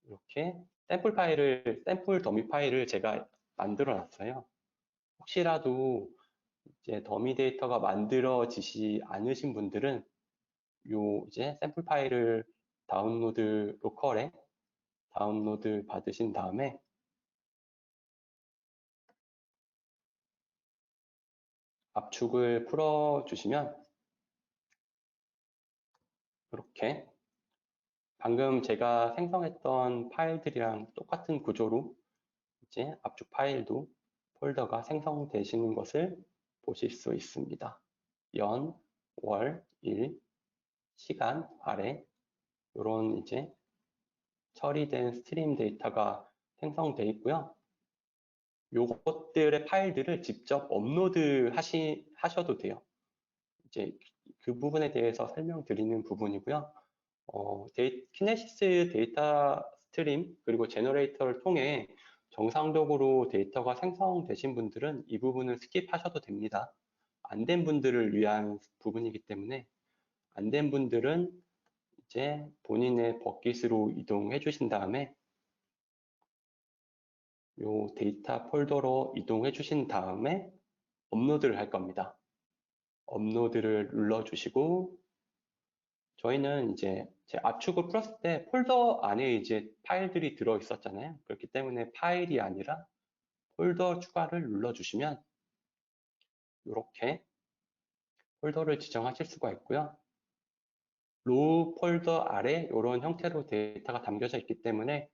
이렇게 샘플 더미 파일을 제가 만들어 놨어요. 혹시라도 이제 더미 데이터가 만들어지지 않으신 분들은 요 이제 샘플 파일을 다운로드 로컬에 다운로드 받으신 다음에 압축을 풀어 주시면 이렇게 방금 제가 생성했던 파일들이랑 똑같은 구조로 이제 압축 파일도 폴더가 생성되시는 것을 보실 수 있습니다. 연, 월, 일, 시간 아래 이런 이제 처리된 스트림 데이터가 생성되어 있고요. 요것들의 파일들을 직접 업로드 하셔도 돼요. 이제 그 부분에 대해서 설명드리는 부분이고요. 키네시스 데이터 스트림 그리고 제너레이터를 통해 정상적으로 데이터가 생성되신 분들은 이 부분을 스킵하셔도 됩니다. 안 된 분들을 위한 부분이기 때문에 안 된 분들은 이제 본인의 버킷으로 이동해 주신 다음에 요 데이터 폴더로 이동해 주신 다음에 업로드를 할 겁니다. 업로드를 눌러주시고 저희는 이제 제 압축을 풀었을 때 폴더 안에 이제 파일들이 들어 있었잖아요. 그렇기 때문에 파일이 아니라 폴더 추가를 눌러주시면 이렇게 폴더를 지정하실 수가 있고요. 로우 폴더 아래 이런 형태로 데이터가 담겨져 있기 때문에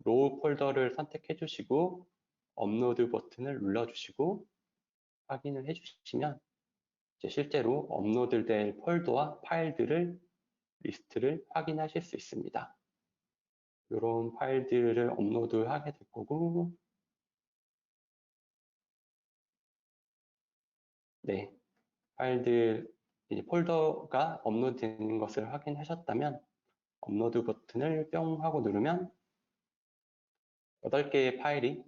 로우 폴더를 선택해 주시고 업로드 버튼을 눌러주시고 확인을 해주시면 이제 실제로 업로드될 폴더와 파일들을 리스트를 확인하실 수 있습니다. 이런 파일들을 업로드하게 될 거고, 네, 파일들 이제 폴더가 업로드되는 것을 확인하셨다면 업로드 버튼을 뿅 하고 누르면 8개의 파일이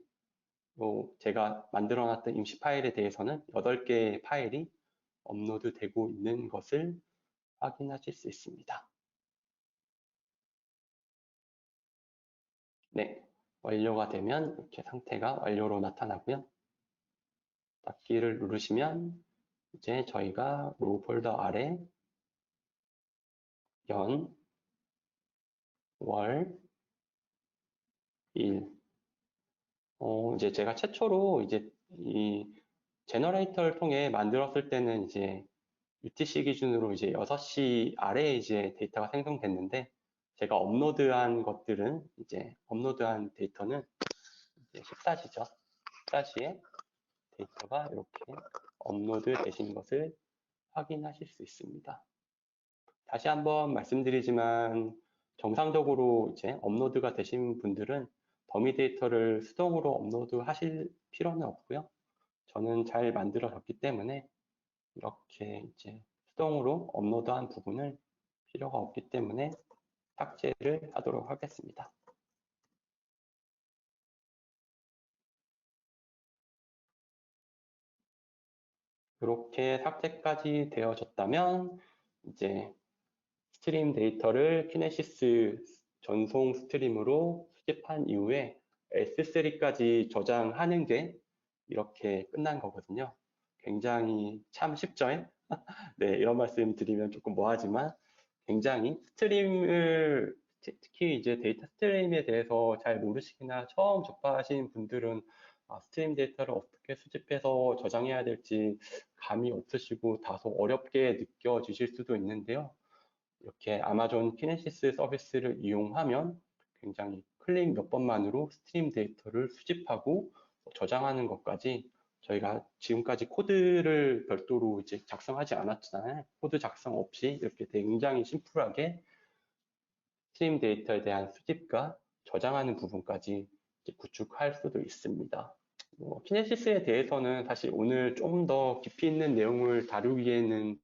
제가 만들어 놨던 임시 파일에 대해서는 8개의 파일이 업로드 되고 있는 것을 확인하실 수 있습니다. 네, 완료가 되면 이렇게 상태가 완료로 나타나고요. 닫기를 누르시면 이제 저희가 로우 폴더 아래 연, 월, 일, 이제 제가 최초로 이제 이 제너레이터를 통해 만들었을 때는 이제 UTC 기준으로 이제 6시 아래에 이제 데이터가 생성됐는데 제가 업로드한 것들은 이제 업로드한 데이터는 이제 14시죠. 14시에 데이터가 이렇게 업로드 되신 것을 확인하실 수 있습니다. 다시 한번 말씀드리지만 정상적으로 이제 업로드가 되신 분들은 더미 데이터를 수동으로 업로드 하실 필요는 없고요. 저는 잘 만들어졌기 때문에 이렇게 이제 수동으로 업로드한 부분을 필요가 없기 때문에 삭제를 하도록 하겠습니다. 이렇게 삭제까지 되어졌다면 이제 스트림 데이터를 키네시스 전송 스트림으로 수집한 이후에 S3까지 저장하는 게 이렇게 끝난 거거든요. 굉장히 참 쉽죠? 네, 이런 말씀 드리면 조금 뭐하지만 굉장히 스트림을 특히 이제 데이터 스트림에 대해서 잘 모르시거나 처음 접하신 분들은 스트림 데이터를 어떻게 수집해서 저장해야 될지 감이 없으시고 다소 어렵게 느껴지실 수도 있는데요. 이렇게 아마존 키네시스 서비스를 이용하면 굉장히 클릭 몇 번만으로 스트림 데이터를 수집하고 저장하는 것까지 저희가 지금까지 코드를 별도로 이제 작성하지 않았잖아요. 코드 작성 없이 이렇게 굉장히 심플하게 스트림 데이터에 대한 수집과 저장하는 부분까지 구축할 수도 있습니다. 키네시스에 대해서는 사실 오늘 좀 더 깊이 있는 내용을 다루기에는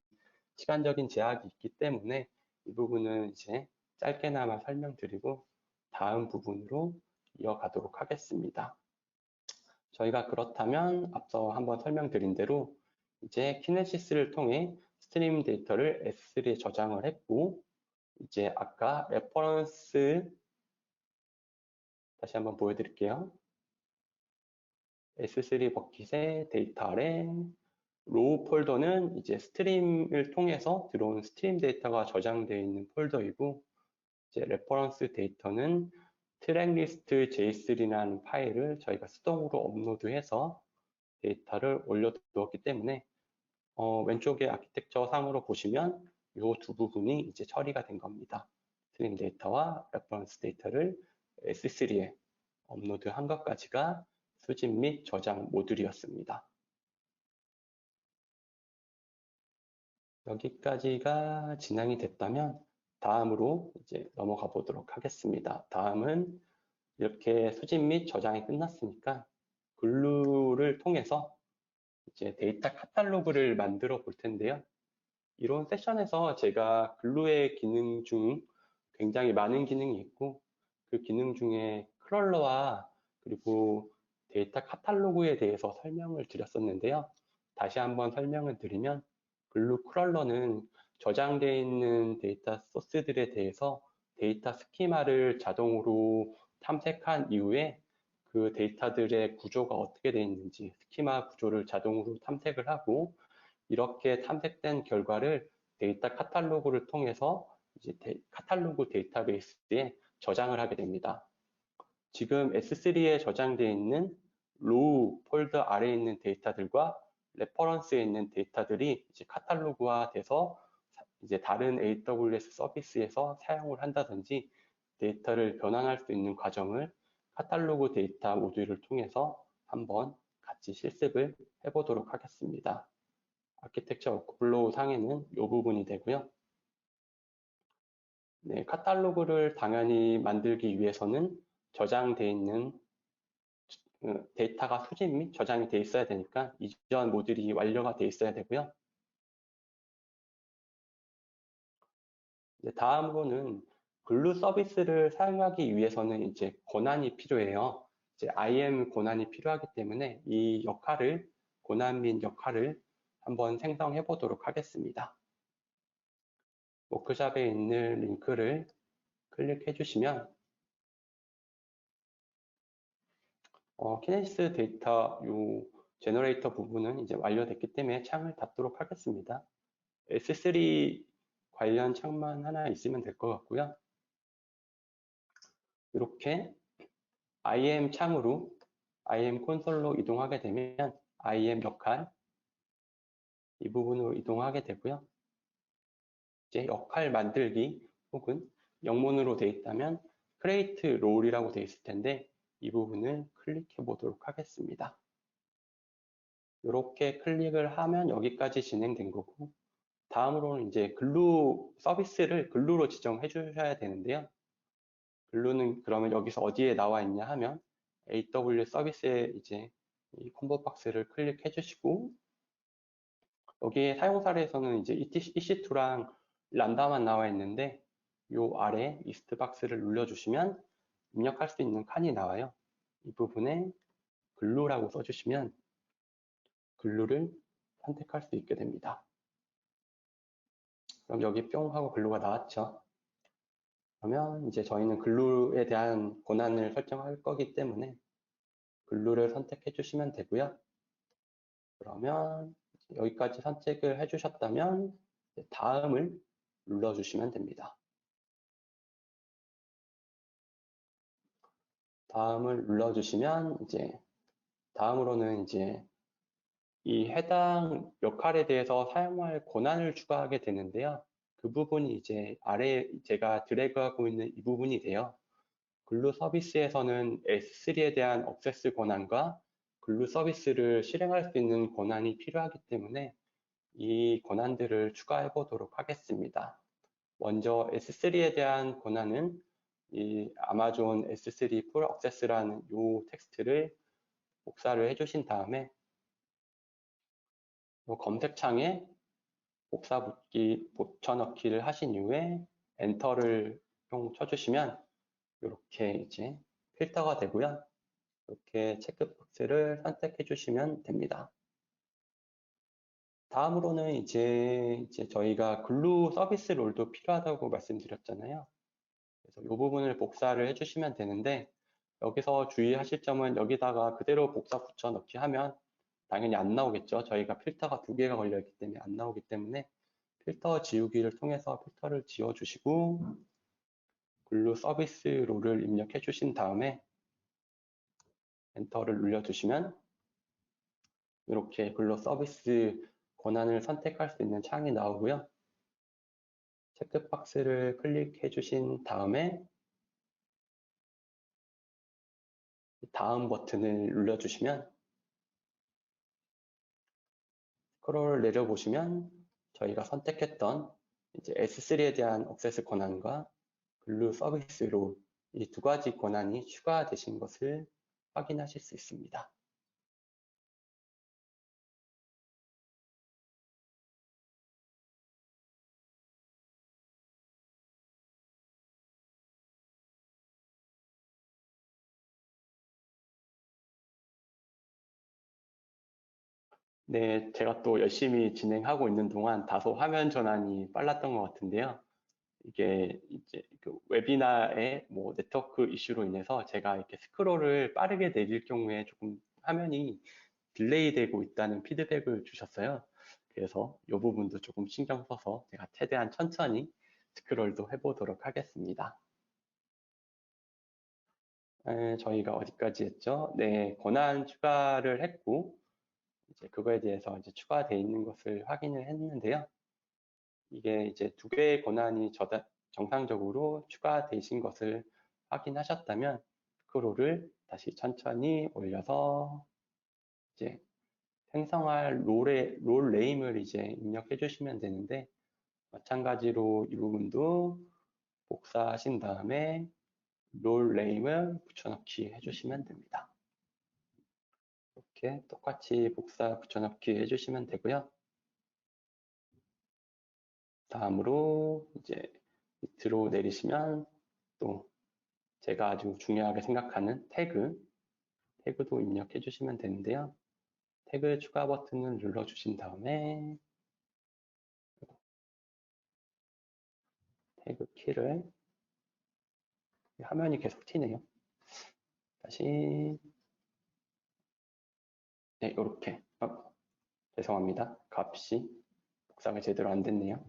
시간적인 제약이 있기 때문에 이 부분은 이제 짧게나마 설명드리고 다음 부분으로 이어가도록 하겠습니다. 저희가 그렇다면 앞서 한번 설명드린 대로 이제 키네시스를 통해 스트림 데이터를 S3에 저장을 했고 이제 아까 레퍼런스 다시 한번 보여드릴게요. S3 버킷의 데이터 아래 로우 폴더는 이제 스트림을 통해서 들어온 스트림 데이터가 저장되어 있는 폴더이고 이제 레퍼런스 데이터는 트랙 리스트 j3라는 파일을 저희가 수동으로 업로드해서 데이터를 올려두었기 때문에 왼쪽에 아키텍처 상으로 보시면 이 두 부분이 이제 처리가 된 겁니다. 스트림 데이터와 레퍼런스 데이터를 S3에 업로드한 것까지가 수집 및 저장 모듈이었습니다. 여기까지가 진행이 됐다면 다음으로 이제 넘어가 보도록 하겠습니다. 다음은 이렇게 수집 및 저장이 끝났으니까 글루를 통해서 이제 데이터 카탈로그를 만들어 볼 텐데요. 이런 세션에서 제가 글루의 기능 중 굉장히 많은 기능이 있고 그 기능 중에 크롤러와 그리고 데이터 카탈로그에 대해서 설명을 드렸었는데요. 다시 한번 설명을 드리면 글루 크롤러는 저장되어 있는 데이터 소스들에 대해서 데이터 스키마를 자동으로 탐색한 이후에 그 데이터들의 구조가 어떻게 되어 있는지 스키마 구조를 자동으로 탐색을 하고 이렇게 탐색된 결과를 데이터 카탈로그를 통해서 이제 카탈로그 데이터베이스에 저장을 하게 됩니다. 지금 S3에 저장되어 있는 로우 폴더 아래에 있는 데이터들과 레퍼런스에 있는 데이터들이 이제 카탈로그화 돼서 이제 다른 AWS 서비스에서 사용을 한다든지 데이터를 변환할 수 있는 과정을 카탈로그 데이터 모듈을 통해서 한번 같이 실습을 해보도록 하겠습니다. 아키텍처 워크플로우 상에는 이 부분이 되고요. 네, 카탈로그를 당연히 만들기 위해서는 저장되어 있는 데이터가 수집 및 저장이 되어 있어야 되니까 이전 모듈이 완료가 되어 있어야 되고요. 이제 다음으로는 글루 서비스를 사용하기 위해서는 이제 권한이 필요해요. 이제 IAM 권한이 필요하기 때문에 이 역할을 권한 및 역할을 한번 생성해 보도록 하겠습니다. 워크샵에 있는 링크를 클릭해 주시면 키네시스 데이터 요 제너레이터 부분은 이제 완료됐기 때문에 창을 닫도록 하겠습니다. S3 관련 창만 하나 있으면 될 것 같고요. 이렇게 IAM 창으로 IAM 콘솔로 이동하게 되면 IAM 역할 이 부분으로 이동하게 되고요. 이제 역할 만들기 혹은 영문으로 되어 있다면 create role이라고 되어 있을 텐데 이 부분을 클릭해 보도록 하겠습니다. 이렇게 클릭을 하면 여기까지 진행된 거고 다음으로는 이제 글루 서비스를 글루로 지정해 주셔야 되는데요. 글루는 그러면 여기서 어디에 나와 있냐 하면 AWS 서비스에 이제 이 콤보 박스를 클릭해 주시고 여기에 사용 사례에서는 이제 EC2랑 람다만 나와 있는데 요 아래 리스트 박스를 눌러주시면 입력할 수 있는 칸이 나와요. 이 부분에 글루라고 써주시면 글루를 선택할 수 있게 됩니다. 그럼 여기 뿅 하고 글루가 나왔죠. 그러면 이제 저희는 글루에 대한 권한을 설정할 거기 때문에 글루를 선택해 주시면 되고요. 그러면 여기까지 선택을 해주셨다면 다음을 눌러주시면 됩니다. 다음을 눌러주시면 이제 다음으로는 이제 이 해당 역할에 대해서 사용할 권한을 추가하게 되는데요. 그 부분이 이제 아래 제가 드래그하고 있는 이 부분이 돼요. 글루 서비스에서는 S3에 대한 액세스 권한과 글루 서비스를 실행할 수 있는 권한이 필요하기 때문에 이 권한들을 추가해 보도록 하겠습니다. 먼저 S3에 대한 권한은 이 아마존 S3 풀 액세스라는 이 텍스트를 복사를 해주신 다음에 이 검색창에 붙여넣기를 하신 이후에 엔터를 쳐주시면 이렇게 이제 필터가 되고요. 이렇게 체크박스를 선택해 주시면 됩니다. 다음으로는 이제 저희가 글루 서비스 롤도 필요하다고 말씀드렸잖아요. 그래서 이 부분을 복사를 해주시면 되는데 여기서 주의하실 점은 여기다가 그대로 복사 붙여 넣기 하면 당연히 안 나오겠죠. 저희가 필터가 2개가 걸려있기 때문에 안 나오기 때문에 필터 지우기를 통해서 필터를 지워주시고 글루 서비스 롤을 입력해 주신 다음에 엔터를 눌러주시면 이렇게 글루 서비스 권한을 선택할 수 있는 창이 나오고요. 체크박스를 클릭해 주신 다음에 다음 버튼을 눌러주시면 스크롤 내려보시면 저희가 선택했던 이제 S3에 대한 액세스 권한과 글루 서비스로 이 2가지 권한이 추가되신 것을 확인하실 수 있습니다. 네, 제가 또 열심히 진행하고 있는 동안 다소 화면 전환이 빨랐던 것 같은데요. 이게 이제 그 웨비나의 뭐 네트워크 이슈로 인해서 제가 이렇게 스크롤을 빠르게 내릴 경우에 조금 화면이 딜레이 되고 있다는 피드백을 주셨어요. 그래서 이 부분도 조금 신경 써서 제가 최대한 천천히 스크롤도 해보도록 하겠습니다. 저희가 어디까지 했죠? 네, 권한 추가를 했고 이제 그거에 대해서 이제 추가되어 있는 것을 확인을 했는데요. 이게 이제 2개의 권한이 정상적으로 추가되신 것을 확인하셨다면 스크롤을 다시 천천히 올려서 이제 생성할 롤 네임을 이제 입력해 주시면 되는데 마찬가지로 이 부분도 복사하신 다음에 롤 네임을 붙여넣기 해주시면 됩니다. 이렇게 똑같이 복사 붙여넣기 해주시면 되고요. 다음으로 이제 밑으로 내리시면 또 제가 아주 중요하게 생각하는 태그도 입력해 주시면 되는데요. 태그 추가 버튼을 눌러 주신 다음에 태그 키를 화면이 계속 튀네요. 다시 네, 이렇게 죄송합니다. 값이 복사가 제대로 안 됐네요.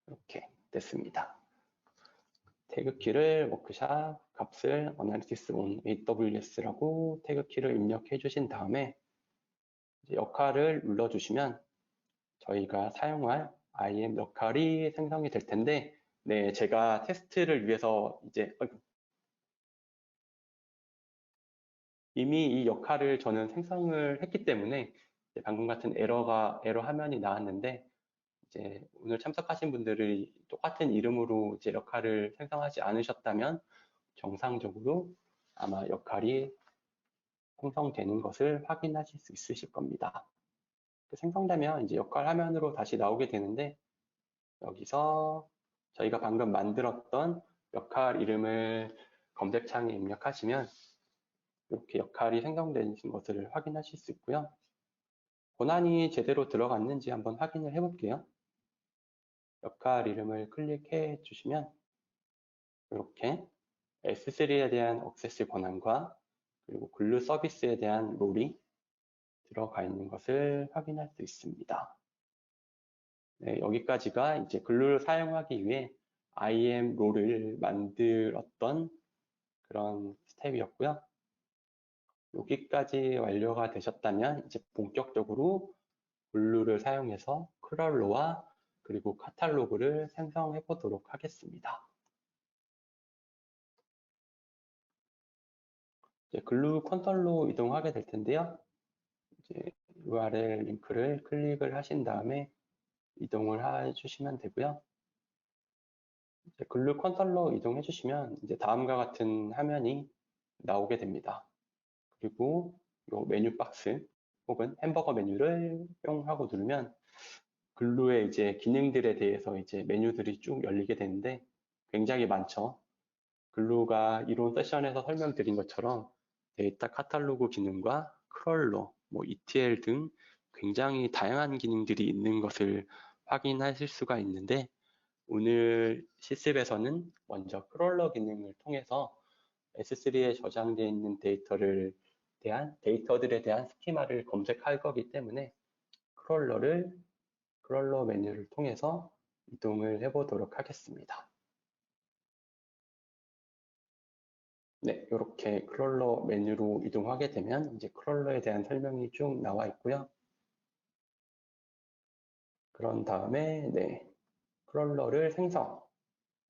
이렇게 됐습니다. 태그 키를 워크샵 값을 analysis on AWS라고 태그 키를 입력해 주신 다음에 역할을 눌러 주시면 저희가 사용할 IAM 역할이 생성이 될 텐데 네, 제가 테스트를 위해서 이제 이미 이 역할을 저는 생성을 했기 때문에 방금 같은 에러 화면이 나왔는데 이제 오늘 참석하신 분들이 똑같은 이름으로 이제 역할을 생성하지 않으셨다면 정상적으로 아마 역할이 생성되는 것을 확인하실 수 있으실 겁니다. 생성되면 이제 역할 화면으로 다시 나오게 되는데 여기서 저희가 방금 만들었던 역할 이름을 검색창에 입력하시면 이렇게 역할이 생성된 것을 확인하실 수 있고요. 권한이 제대로 들어갔는지 한번 확인을 해볼게요. 역할 이름을 클릭해 주시면 이렇게 S3에 대한 액세스 권한과 그리고 글루 서비스에 대한 롤이 들어가 있는 것을 확인할 수 있습니다. 네, 여기까지가 이제 글루를 사용하기 위해 IAM 롤을 만들었던 그런 스텝이었고요. 여기까지 완료가 되셨다면 이제 본격적으로 글루를 사용해서 크럴러와 그리고 카탈로그를 생성해 보도록 하겠습니다. 이제 글루 컨솔로 이동하게 될 텐데요. 이제 URL 링크를 클릭을 하신 다음에 이동을 해주시면 되고요. 이제 글루 컨솔로 이동해 주시면 이제 다음과 같은 화면이 나오게 됩니다. 그리고 이 메뉴 박스 혹은 햄버거 메뉴를 뿅 하고 누르면 글루의 이제 기능들에 대해서 이제 메뉴들이 쭉 열리게 되는데 굉장히 많죠. 글루가 이론 세션에서 설명드린 것처럼 데이터 카탈로그 기능과 크롤러, 뭐 ETL 등 굉장히 다양한 기능들이 있는 것을 확인하실 수가 있는데 오늘 실습에서는 먼저 크롤러 기능을 통해서 S3에 저장되어 있는 데이터들에 대한 스키마를 검색할 거기 때문에 크롤러 메뉴를 통해서 이동을 해보도록 하겠습니다. 네, 이렇게 크롤러 메뉴로 이동하게 되면 이제 크롤러에 대한 설명이 쭉 나와 있고요. 그런 다음에 네, 크롤러를 생성,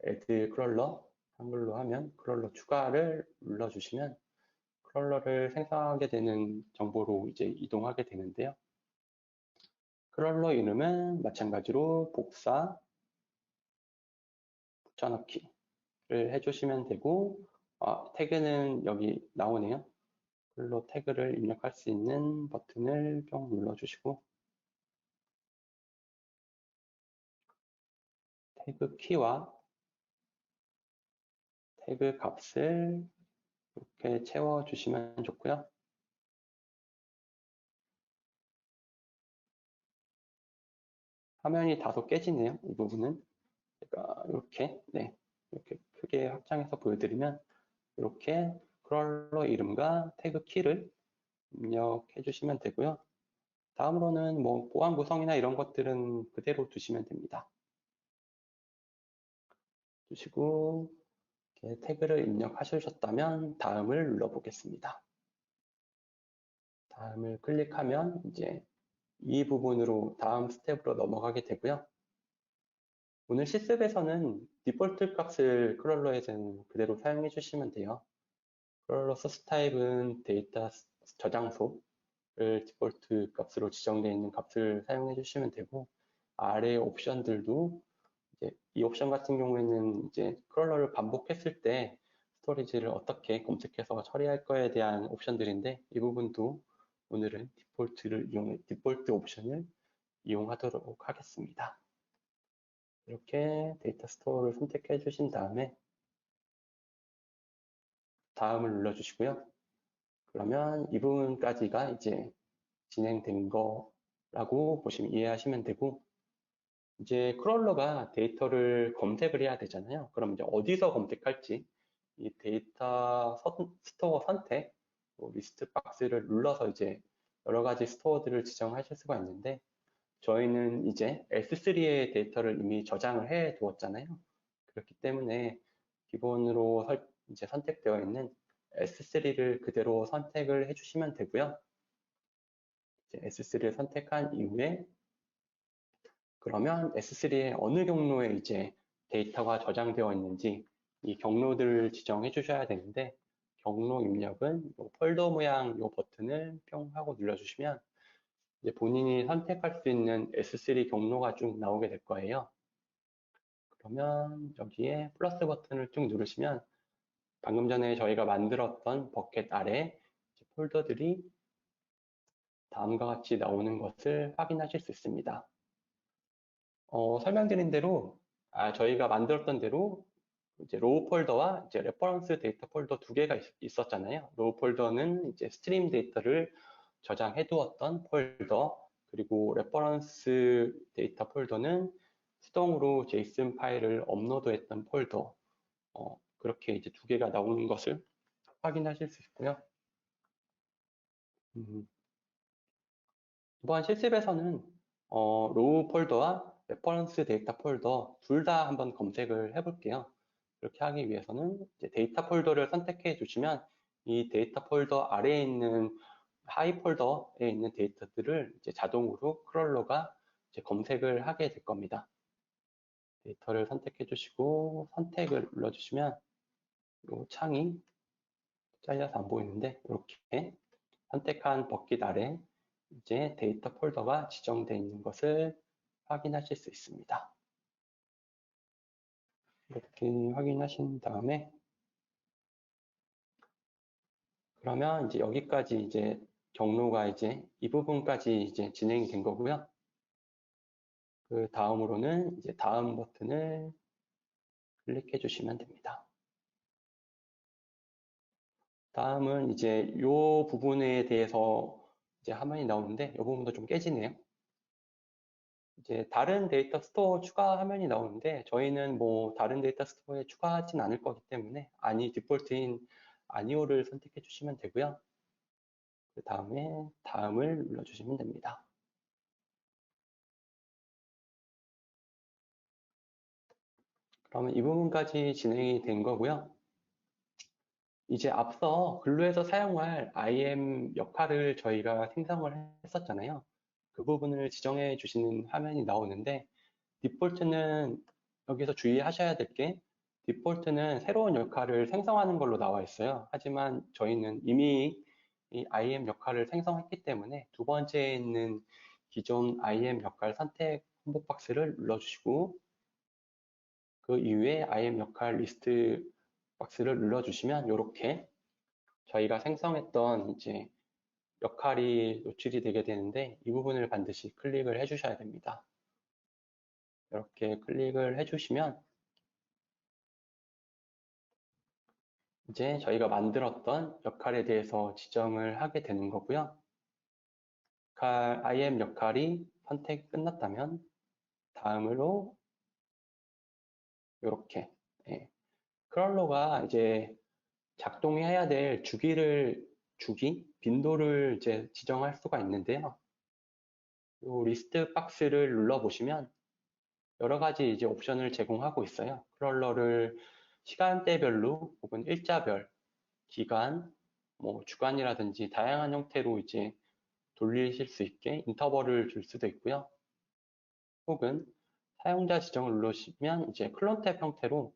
add 크롤러 한글로 하면 크롤러 추가를 눌러주시면 크롤러를 생성하게 되는 정보로 이제 이동하게 되는데요. 크롤러 이름은 마찬가지로 복사, 붙여넣기를 해주시면 되고 태그는 여기 나오네요. 글로 태그를 입력할 수 있는 버튼을 뿅 눌러주시고 태그 키와 태그 값을 이렇게 채워주시면 좋고요. 화면이 다소 깨지네요. 이 부분은 제가 이렇게 크게 확장해서 보여드리면 이렇게 크롤러 이름과 태그 키를 입력해 주시면 되고요. 다음으로는 뭐 보안 구성이나 이런 것들은 그대로 두시면 됩니다. 두시고 이렇게 태그를 입력하셨다면 다음을 눌러보겠습니다. 다음을 클릭하면 이제 이 부분으로 다음 스텝으로 넘어가게 되고요. 오늘 실습에서는 디폴트 값을 크롤러에서는 그대로 사용해 주시면 돼요. 크롤러 소스 타입은 데이터 저장소를 디폴트 값으로 지정되어 있는 값을 사용해 주시면 되고 아래 옵션들도 이제 이 옵션 같은 경우에는 이제 크롤러를 반복했을 때 스토리지를 어떻게 검색해서 처리할 거에 대한 옵션들인데 이 부분도 오늘은 디폴트 옵션을 이용하도록 하겠습니다. 이렇게 데이터 스토어를 선택해 주신 다음에 다음을 눌러 주시고요. 그러면 이 부분까지가 이제 진행된 거라고 보시면 이해하시면 되고 이제 크롤러가 데이터를 검색을 해야 되잖아요. 그럼 이제 어디서 검색할지 이 데이터 스토어 선택 리스트 박스를 눌러서 이제 여러 가지 스토어들을 지정하실 수가 있는데 저희는 이제 S3의 데이터를 이미 저장을 해 두었잖아요. 그렇기 때문에 기본으로 이제 선택되어 있는 S3를 그대로 선택을 해주시면 되고요. 이제 S3를 선택한 이후에 그러면 S3의 어느 경로에 이제 데이터가 저장되어 있는지 이 경로들을 지정해 주셔야 되는데 경로 입력은 이 폴더 모양 이 버튼을 뿅 하고 눌러주시면 이제 본인이 선택할 수 있는 S3 경로가 쭉 나오게 될 거예요. 그러면 여기에 플러스 버튼을 쭉 누르시면 방금 전에 저희가 만들었던 버켓 아래 폴더들이 다음과 같이 나오는 것을 확인하실 수 있습니다. 설명드린 대로 저희가 만들었던 대로 이제 로우 폴더와 이제 레퍼런스 데이터 폴더 두 개가 있었잖아요. 로우 폴더는 이제 스트림 데이터를 저장해 두었던 폴더, 그리고 레퍼런스 데이터 폴더는 수동으로 제이슨 파일을 업로드했던 폴더, 그렇게 이제 두 개가 나오는 것을 확인하실 수 있고요. 이번 실습에서는 로우 폴더와 레퍼런스 데이터 폴더 둘 다 한번 검색을 해볼게요. 그렇게 하기 위해서는 이제 데이터 폴더를 선택해 주시면 이 데이터 폴더 아래에 있는 하이 폴더에 있는 데이터들을 이제 자동으로 크롤러가 이제 검색을 하게 될 겁니다. 데이터를 선택해 주시고 선택을 눌러 주시면 이 창이 잘려서 안 보이는데 이렇게 선택한 버킷 아래 이제 데이터 폴더가 지정되어 있는 것을 확인하실 수 있습니다. 이렇게 확인하신 다음에 그러면 이제 여기까지 이제 경로가 이제 이 부분까지 이제 진행이 된 거고요. 그 다음으로는 이제 다음 버튼을 클릭해 주시면 됩니다. 다음은 이제 이 부분에 대해서 이제 화면이 나오는데 이 부분도 좀 깨지네요. 이제 다른 데이터 스토어 추가 화면이 나오는데 저희는 뭐 다른 데이터 스토어에 추가하진 않을 거기 때문에 아니 디폴트인 아니오를 선택해 주시면 되고요. 그 다음에 다음을 눌러주시면 됩니다. 그러면 이 부분까지 진행이 된 거고요. 이제 앞서 글루에서 사용할 IAM 역할을 저희가 생성을 했었잖아요. 그 부분을 지정해 주시는 화면이 나오는데 디폴트는 여기서 주의하셔야 될 게 디폴트는 새로운 역할을 생성하는 걸로 나와 있어요. 하지만 저희는 이미 이 IAM 역할을 생성했기 때문에 두 번째에 있는 기존 IAM 역할 선택 콤보 박스를 눌러주시고 그 이후에 IAM 역할 리스트 박스를 눌러주시면 이렇게 저희가 생성했던 이제 역할이 노출이 되게 되는데 이 부분을 반드시 클릭을 해 주셔야 됩니다. 이렇게 클릭을 해주시면 이제 저희가 만들었던 역할에 대해서 지정을 하게 되는 거고요. IAM 역할이 선택이 끝났다면 다음으로 이렇게 크롤러가 이제 작동해야 될 주기, 빈도를 이제 지정할 수가 있는데요. 이 리스트 박스를 눌러보시면 여러 가지 이제 옵션을 제공하고 있어요. 크롤러를 시간대별로 혹은 일자별, 기간, 뭐 주간이라든지 다양한 형태로 이제 돌리실 수 있게 인터벌을 줄 수도 있고요. 혹은 사용자 지정을 누르시면 이제 클론탭 형태로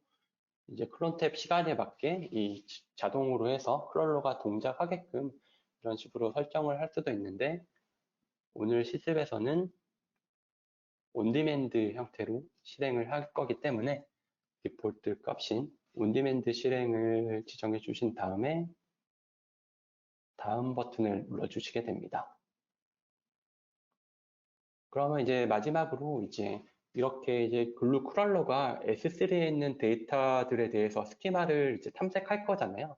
이제 클론탭 시간에 맞게 이 자동으로 해서 크롤러가 동작하게끔 이런 식으로 설정을 할 수도 있는데 오늘 실습에서는 온디맨드 형태로 실행을 할 거기 때문에 디폴트 값인 온디맨드 실행을 지정해 주신 다음에 다음 버튼을 눌러 주시게 됩니다. 그러면 이제 마지막으로 이제 이렇게 이제 글루 크롤러가 S3에 있는 데이터들에 대해서 스키마를 이제 탐색할 거잖아요.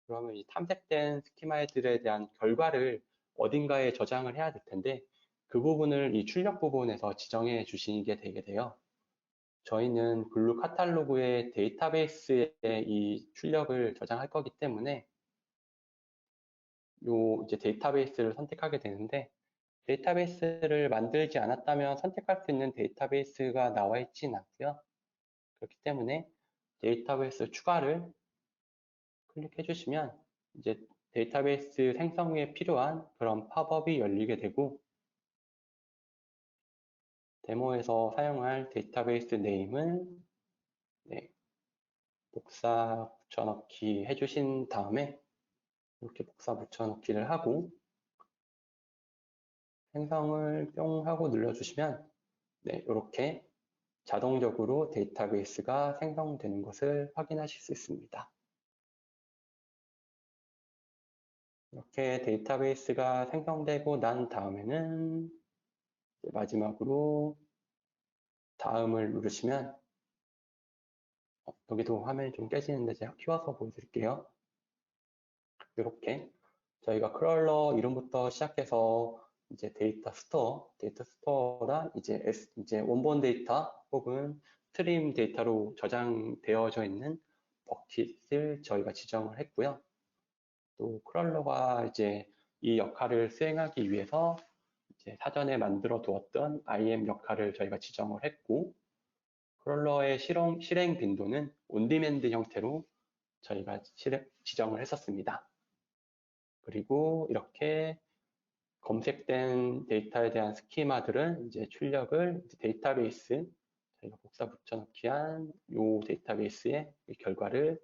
그러면 이 탐색된 스키마들에 대한 결과를 어딘가에 저장을 해야 될 텐데 그 부분을 이 출력 부분에서 지정해 주시게 되게 돼요. 저희는 글루 카탈로그의 데이터베이스에 이 출력을 저장할 거기 때문에 요 이제 데이터베이스를 선택하게 되는데 데이터베이스를 만들지 않았다면 선택할 수 있는 데이터베이스가 나와 있진 않고요. 그렇기 때문에 데이터베이스 추가를 클릭해 주시면 이제 데이터베이스 생성에 필요한 그런 팝업이 열리게 되고 데모에서 사용할 데이터베이스 네임을 복사 붙여넣기 해주신 다음에 이렇게 복사 붙여넣기를 하고 생성을 뿅 하고 눌러주시면 이렇게 자동적으로 데이터베이스가 생성되는 것을 확인하실 수 있습니다. 이렇게 데이터베이스가 생성되고 난 다음에는 마지막으로 다음을 누르시면 여기도 화면이 좀 깨지는데 제가 키워서 보여드릴게요. 이렇게 저희가 크롤러 이름부터 시작해서 이제 데이터 스토어랑 이제 원본 데이터 혹은 스트림 데이터로 저장되어져 있는 버킷을 저희가 지정을 했고요. 또 크롤러가 이제 이 역할을 수행하기 위해서 이제 사전에 만들어 두었던 IAM 역할을 저희가 지정을 했고, 크롤러의 실행 빈도는 온디맨드 형태로 저희가 지정을 했었습니다. 그리고 이렇게 검색된 데이터에 대한 스키마들은 이제 출력을 데이터베이스, 저희가 복사 붙여넣기 한 이 데이터베이스의 결과를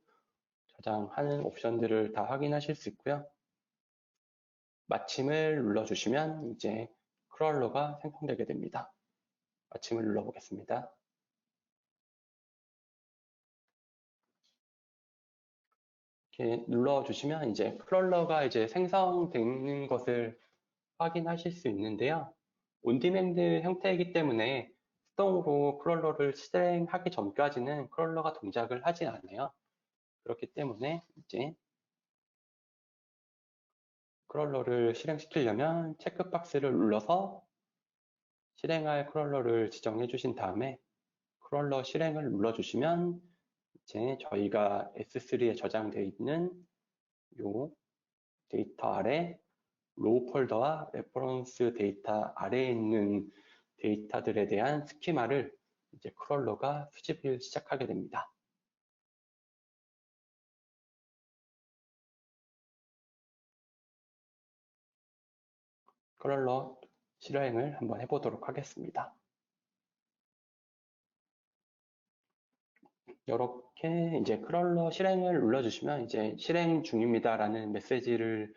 저장하는 옵션들을 다 확인하실 수 있고요. 마침을 눌러주시면 이제 크롤러가 생성되게 됩니다. 마침을 눌러보겠습니다. 이렇게 눌러주시면 이제 크롤러가 이제 생성되는 것을 확인하실 수 있는데요. 온디맨드 형태이기 때문에 수동으로 크롤러를 실행하기 전까지는 크롤러가 동작을 하지 않아요. 그렇기 때문에 이제 크롤러를 실행시키려면 체크박스를 눌러서 실행할 크롤러를 지정해 주신 다음에 크롤러 실행을 눌러주시면 이제 저희가 S3에 저장되어 있는 요 데이터 아래 로우 폴더와 레퍼런스 데이터 아래에 있는 데이터들에 대한 스키마를 이제 크롤러가 수집을 시작하게 됩니다. 크롤러 실행을 한번 해보도록 하겠습니다. 이렇게 이제 크롤러 실행을 눌러주시면 이제 실행 중입니다라는 메시지를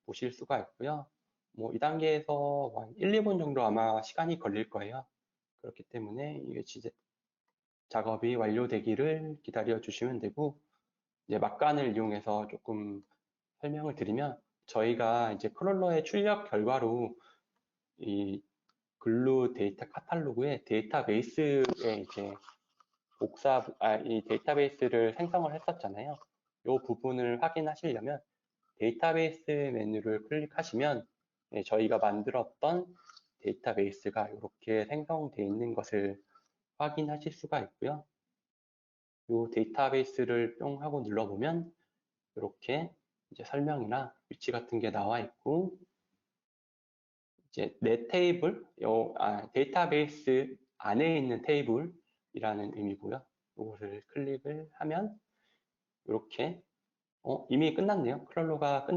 보실 수가 있고요. 뭐 이 단계에서 한 1, 2분 정도 아마 시간이 걸릴 거예요. 그렇기 때문에 이게 작업이 완료되기를 기다려 주시면 되고, 이제 막간을 이용해서 조금 설명을 드리면, 저희가 이제 크롤러의 출력 결과로 이 글루 데이터 카탈로그의 데이터베이스에 이제 이 데이터베이스를 생성을 했었잖아요. 이 부분을 확인하시려면 데이터베이스 메뉴를 클릭하시면 저희가 만들었던 데이터베이스가 이렇게 생성되어 있는 것을 확인하실 수가 있고요. 이 데이터베이스를 뿅 하고 눌러보면 이렇게 이제 설명이나 위치 같은 게 나와 있고, 이제 내 테이블, 데이터베이스 안에 있는 테이블이라는 의미고요. 이것을 클릭을 하면 이렇게 이미 끝났네요. 크롤러가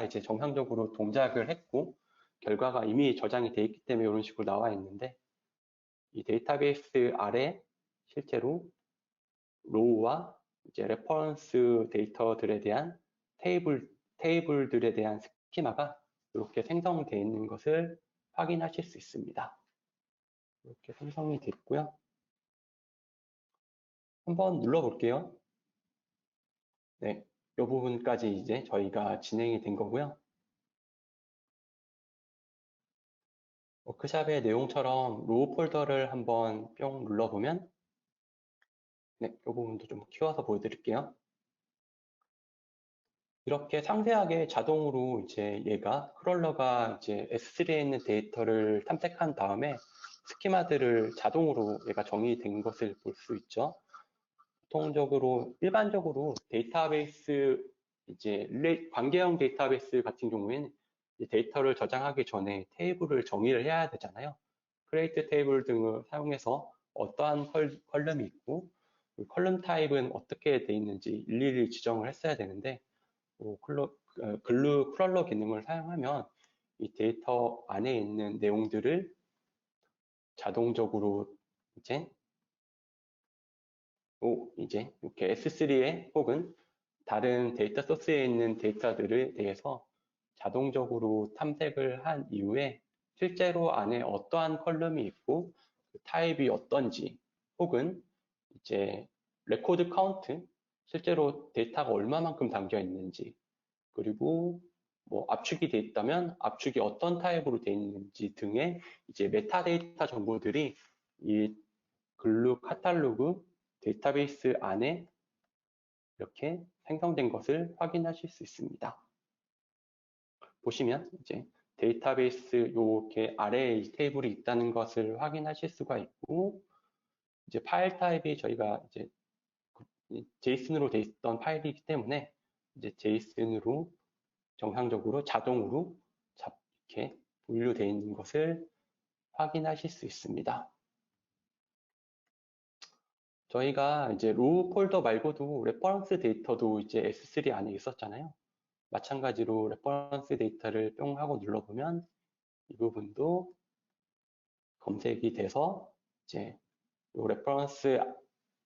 이제 정상적으로 동작을 했고 결과가 이미 저장이 되어 있기 때문에 이런 식으로 나와 있는데, 이 데이터베이스 아래 실제로 로우와 이제 레퍼런스 데이터들에 대한 테이블들에 대한 스키마가 이렇게 생성되어 있는 것을 확인하실 수 있습니다. 이렇게 생성이 됐고요. 한번 눌러볼게요. 네, 이 부분까지 이제 저희가 진행이 된 거고요. 워크샵의 내용처럼 로우 폴더를 한번 뿅 눌러보면, 네, 이 부분도 좀 키워서 보여드릴게요. 이렇게 상세하게 자동으로 이제 크롤러가 이제 S3에 있는 데이터를 탐색한 다음에 스키마들을 자동으로 얘가 정의된 것을 볼 수 있죠. 일반적으로 데이터베이스, 이제 관계형 데이터베이스 같은 경우에는 데이터를 저장하기 전에 테이블을 정의를 해야 되잖아요. 크리에이트 테이블 등을 사용해서 어떠한 컬럼이 있고, 그 컬럼 타입은 어떻게 돼 있는지 일일이 지정을 했어야 되는데, 크롤러 기능을 사용하면 이 데이터 안에 있는 내용들을 자동적으로 이제 이렇게 S3에 혹은 다른 데이터 소스에 있는 데이터들에 대해서 자동적으로 탐색을 한 이후에 실제로 안에 어떠한 컬럼이 있고 그 타입이 어떤지, 혹은 이제 레코드 카운트, 실제로 데이터가 얼마만큼 담겨 있는지, 그리고 뭐 압축이 돼 있다면 압축이 어떤 타입으로 돼 있는지 등의 이제 메타데이터 정보들이 이 글루 카탈로그 데이터베이스 안에 이렇게 생성된 것을 확인하실 수 있습니다. 보시면 이제 데이터베이스 이렇게 아래에 이 테이블이 있다는 것을 확인하실 수가 있고, 이제 파일 타입이 저희가 이제 JSON으로 돼 있던 파일이기 때문에 이제 JSON으로 정상적으로 자동으로 이렇게 분류되어 있는 것을 확인하실 수 있습니다. 저희가 이제 로우 폴더 말고도 레퍼런스 데이터도 이제 S3 안에 있었잖아요. 마찬가지로 레퍼런스 데이터를 뿅 하고 눌러보면 이 부분도 검색이 돼서 이제 이 레퍼런스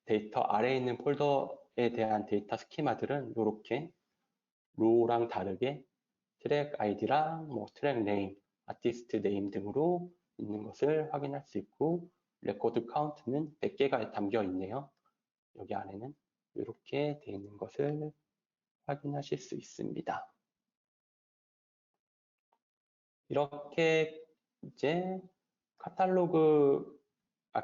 데이터 아래에 있는 폴더에 대한 데이터 스키마들은 이렇게 로우랑 다르게 트랙 아이디랑 뭐 트랙 네임, 아티스트 네임 등으로 있는 것을 확인할 수 있고, 레코드 카운트는 100개가 담겨 있네요. 여기 안에는 이렇게 되어 있는 것을 확인하실 수 있습니다. 이렇게 이제 카탈로그,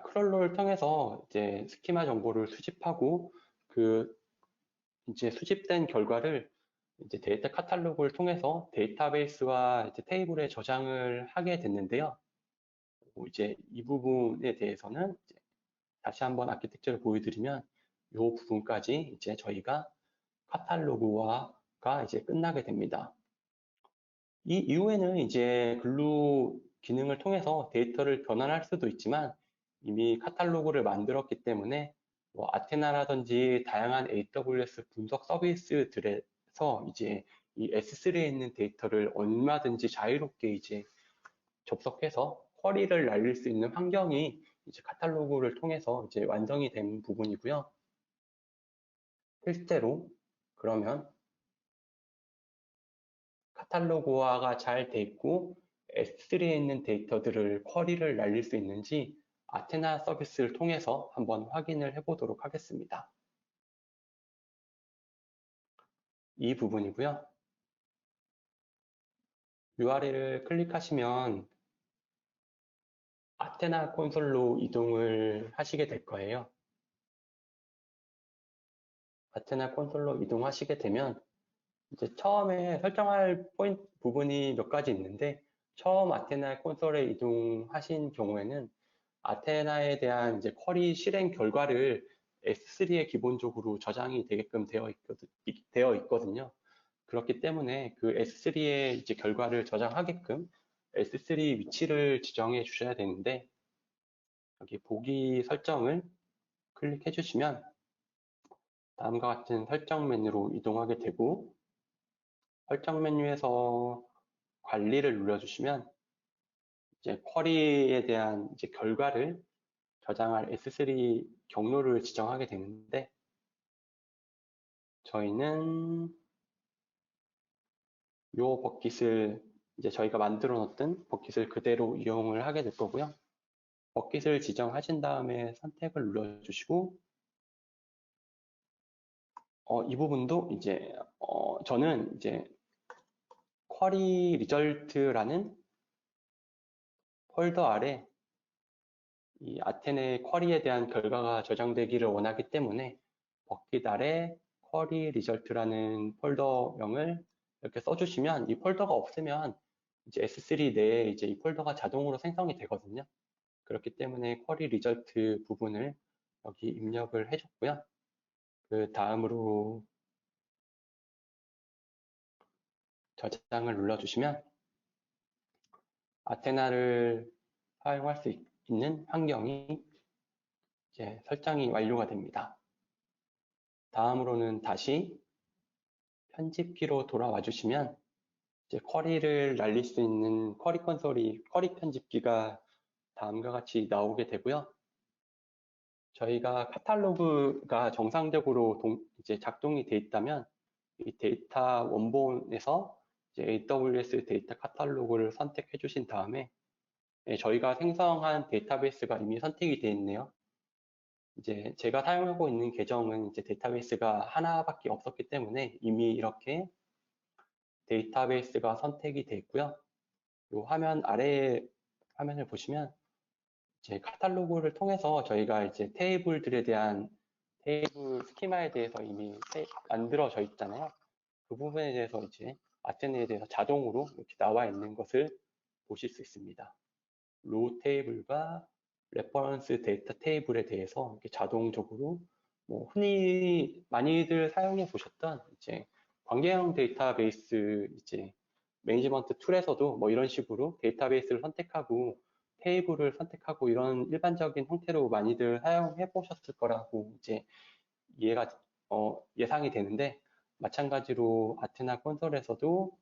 크롤러를 통해서 이제 스키마 정보를 수집하고 그 이제 수집된 결과를 이제 데이터 카탈로그를 통해서 데이터베이스와 이제 테이블에 저장을 하게 됐는데요. 이제 이 부분에 대해서는 이제 다시 한번 아키텍처를 보여드리면 이 부분까지 이제 저희가 카탈로그화가 이제 끝나게 됩니다. 이 이후에는 이제 글루 기능을 통해서 데이터를 변환할 수도 있지만 이미 카탈로그를 만들었기 때문에 뭐 아테나라든지 다양한 AWS 분석 서비스들에서 이제 이 S3에 있는 데이터를 얼마든지 자유롭게 이제 접속해서 쿼리를 날릴 수 있는 환경이 이제 카탈로그를 통해서 이제 완성이 된 부분이고요. 실제로 그러면 카탈로그화가 잘 돼 있고 S3에 있는 데이터들을 쿼리를 날릴 수 있는지 아테나 서비스를 통해서 한번 확인을 해보도록 하겠습니다. 이 부분이고요. URL을 클릭하시면 아테나 콘솔로 이동을 하시게 될 거예요. 아테나 콘솔로 이동하시게 되면 이제 처음에 설정할 포인트 부분이 몇 가지 있는데, 처음 아테나 콘솔에 이동하신 경우에는 아테나에 대한 이제 쿼리 실행 결과를 S3에 기본적으로 저장이 되게끔 되어 있거든요. 그렇기 때문에 그 S3에 이제 결과를 저장하게끔 S3 위치를 지정해 주셔야 되는데, 여기 보기 설정을 클릭해 주시면 다음과 같은 설정 메뉴로 이동하게 되고, 설정 메뉴에서 관리를 눌러주시면 이제 쿼리에 대한 이제 결과를 저장할 S3 경로를 지정하게 되는데, 저희는 이 버킷을 이제 저희가 만들어 놓던 버킷을 그대로 이용을 하게 될 거고요. 버킷을 지정하신 다음에 선택을 눌러주시고, 이 부분도 이제 저는 이제 쿼리 리절트라는 폴더 아래 이 아테네 쿼리에 대한 결과가 저장되기를 원하기 때문에 버킷 아래 쿼리 리절트라는 폴더명을 이렇게 써주시면, 이 폴더가 없으면 이제 S3 내에 이제 이 폴더가 자동으로 생성이 되거든요. 그렇기 때문에 쿼리 리절트 부분을 여기 입력을 해줬고요. 그 다음으로 저장을 눌러주시면 아테나를 사용할 수 있는 환경이 이제 설정이 완료가 됩니다. 다음으로는 다시 편집기로 돌아와 주시면 이제 쿼리를 날릴 수 있는 쿼리 콘솔이, 쿼리 편집기가 다음과 같이 나오게 되고요. 저희가 카탈로그가 정상적으로 이제 작동이 돼 있다면 이 데이터 원본에서 이제 AWS 데이터 카탈로그를 선택해 주신 다음에 저희가 생성한 데이터베이스가 이미 선택이 되어 있네요. 이제 제가 사용하고 있는 계정은 이제 데이터베이스가 하나밖에 없었기 때문에 이미 이렇게 데이터베이스가 선택이 되어 있고요. 이 화면 아래 화면을 보시면 이제 카탈로그를 통해서 저희가 이제 테이블들에 대한 테이블 스키마에 대해서 이미 만들어져 있잖아요. 그 부분에 대해서 이제 아테네에 대해서 자동으로 이렇게 나와 있는 것을 보실 수 있습니다. 로우 테이블과 레퍼런스 데이터 테이블에 대해서 이렇게 자동적으로 뭐 흔히 많이들 사용해 보셨던 이제 관계형 데이터베이스 이제 매니지먼트 툴에서도 뭐 이런 식으로 데이터베이스를 선택하고 테이블을 선택하고 이런 일반적인 형태로 많이들 사용해 보셨을 거라고 이제 이해가 예상이 되는데, 마찬가지로 아테나 콘솔에서도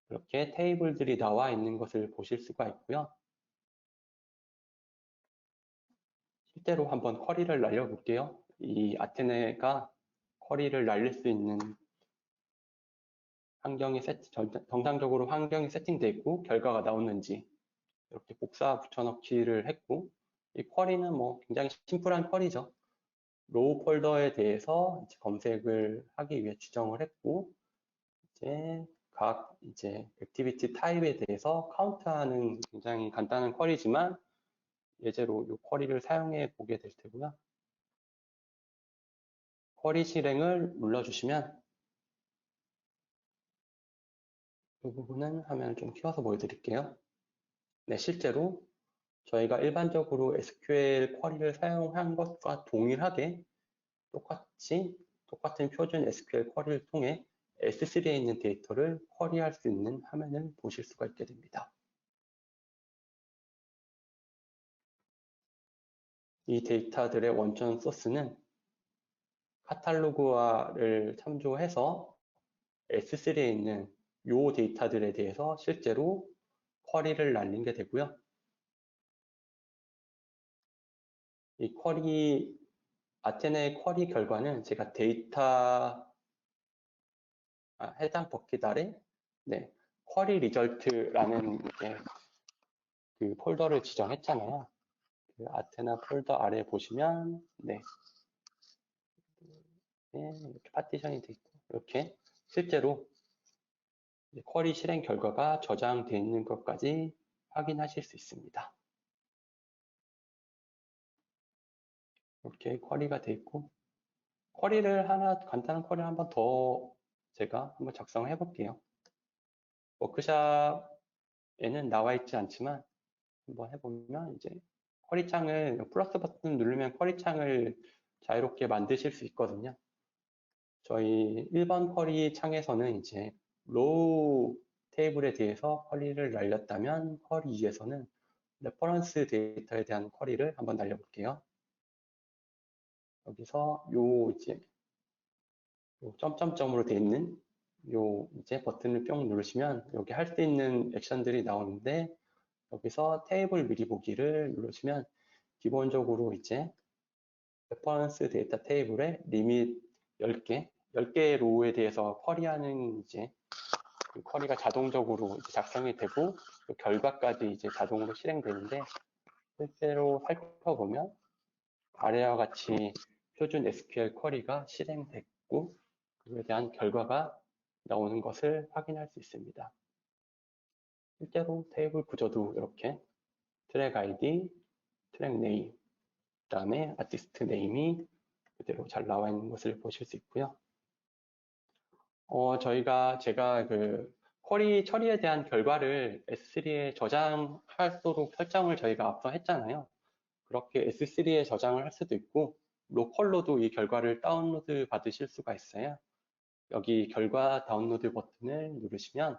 이렇게 테이블들이 나와 있는 것을 보실 수가 있고요. 실제로 한번 쿼리를 날려볼게요. 이 아테네가 쿼리를 날릴 수 있는 환경이 정상적으로 환경이 세팅되어 있고 결과가 나오는지 이렇게 복사 붙여넣기를 했고, 이 쿼리는 뭐 굉장히 심플한 쿼리죠. 로우 폴더에 대해서 검색을 하기 위해 지정을 했고, 이제 각 이제 액티비티 타입에 대해서 카운트하는 굉장히 간단한 쿼리지만 예제로 이 쿼리를 사용해 보게 될 테고요. 쿼리 실행을 눌러주시면 이 부분은 화면을 좀 키워서 보여드릴게요. 네, 실제로 저희가 일반적으로 SQL 쿼리를 사용한 것과 동일하게 똑같은 표준 SQL 쿼리를 통해 S3에 있는 데이터를 쿼리할 수 있는 화면을 보실 수가 있게 됩니다. 이 데이터들의 원천 소스는 카탈로그화를 참조해서 S3에 있는 이 데이터들에 대해서 실제로 쿼리를 날린 게 되고요. 이 아테네 쿼리 결과는 제가 해당 버킷 아래 쿼리 리절트라는 그 폴더를 지정했잖아요. 그 아테나 폴더 아래 보시면 이렇게 파티션이 되어 있고 이렇게 실제로 쿼리 실행 결과가 저장되어 있는 것까지 확인하실 수 있습니다. 이렇게 쿼리가 되어 있고, 간단한 쿼리를 한번 더 제가 한번 작성해 볼게요. 워크샵에는 나와 있지 않지만 한번 해보면 이제 쿼리 창을 플러스 버튼 누르면 쿼리 창을 자유롭게 만드실 수 있거든요. 저희 1번 쿼리 창에서는 이제 로우 테이블에 대해서 쿼리를 날렸다면 쿼리 2에서는 레퍼런스 데이터에 대한 쿼리를 한번 날려볼게요. 여기서 이제 점점점으로 되어 있는 이제 버튼을 뿅 누르시면 여기 할 수 있는 액션들이 나오는데, 여기서 테이블 미리 보기를 누르시면 기본적으로 이제 레퍼런스 데이터 테이블에 리밋 10개의 로우에 대해서 쿼리하는 이제 그 쿼리가 자동적으로 이제 작성이 되고 그 결과까지 이제 자동으로 실행되는데, 실제로 살펴보면 아래와 같이 표준 SQL 쿼리가 실행됐고 그에 대한 결과가 나오는 것을 확인할 수 있습니다. 실제로 테이블 구조도 이렇게 트랙 ID, 트랙 네임, 그 다음에 아티스트 네임이 그대로 잘 나와 있는 것을 보실 수 있고요. 제가 그 쿼리 처리에 대한 결과를 S3에 저장하도록 설정을 저희가 앞서 했잖아요. 그렇게 S3에 저장을 할 수도 있고 로컬로도 이 결과를 다운로드 받으실 수가 있어요. 여기 결과 다운로드 버튼을 누르시면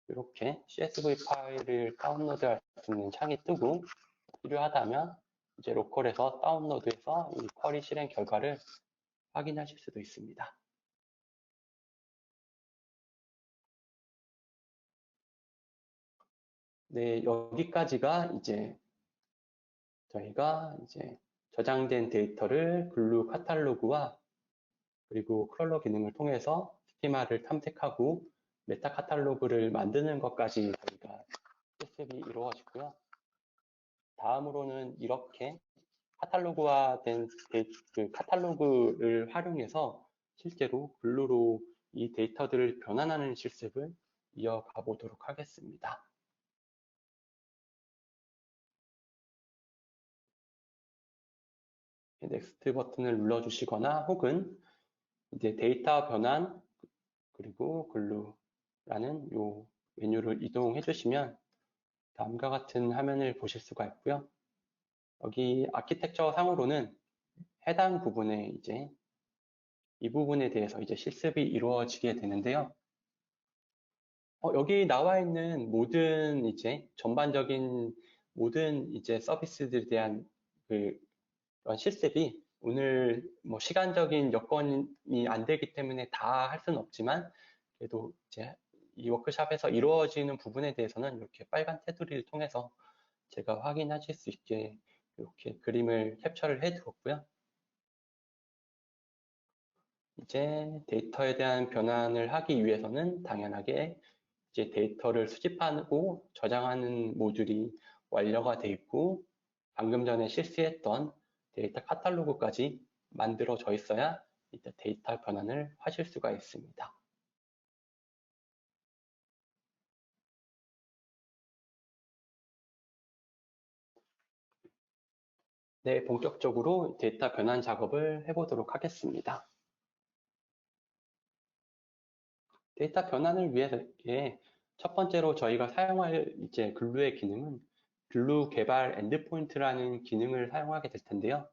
이렇게 CSV 파일을 다운로드할 수 있는 창이 뜨고, 필요하다면 이제 로컬에서 다운로드해서 이 쿼리 실행 결과를 확인하실 수도 있습니다. 네, 여기까지가 이제 저희가 이제 저장된 데이터를 글루 카탈로그와 그리고 크롤러 기능을 통해서 스키마를 탐색하고 메타 카탈로그를 만드는 것까지 저희가 실습이 이루어지고요. 다음으로는 이렇게 카탈로그화된 그 카탈로그를 활용해서 실제로 글루로 이 데이터들을 변환하는 실습을 이어가 보도록 하겠습니다. 넥스트 버튼을 눌러주시거나 혹은 이제 데이터 변환 그리고 글루라는 요 메뉴를 이동해 주시면 다음과 같은 화면을 보실 수가 있고요. 여기 아키텍처 상으로는 해당 부분에 이제 이 부분에 대해서 이제 실습이 이루어지게 되는데요. 여기 나와 있는 모든 이제 전반적인 모든 이제 서비스들에 대한 그런 실습이 오늘 뭐 시간적인 여건이 안 되기 때문에 다 할 수는 없지만 그래도 이제 이 워크샵에서 이루어지는 부분에 대해서는 이렇게 빨간 테두리를 통해서 제가 확인하실 수 있게 이렇게 그림을 캡처를 해 두었고요. 이제 데이터에 대한 변환을 하기 위해서는 당연하게 이제 데이터를 수집하고 저장하는 모듈이 완료가 되어 있고 방금 전에 실시했던 데이터 카탈로그까지 만들어져 있어야 이제 데이터 변환을 하실 수가 있습니다. 네, 본격적으로 데이터 변환 작업을 해보도록 하겠습니다. 데이터 변환을 위해서 첫 번째로 저희가 사용할 이제 글루의 기능은 글루 개발 엔드포인트라는 기능을 사용하게 될 텐데요.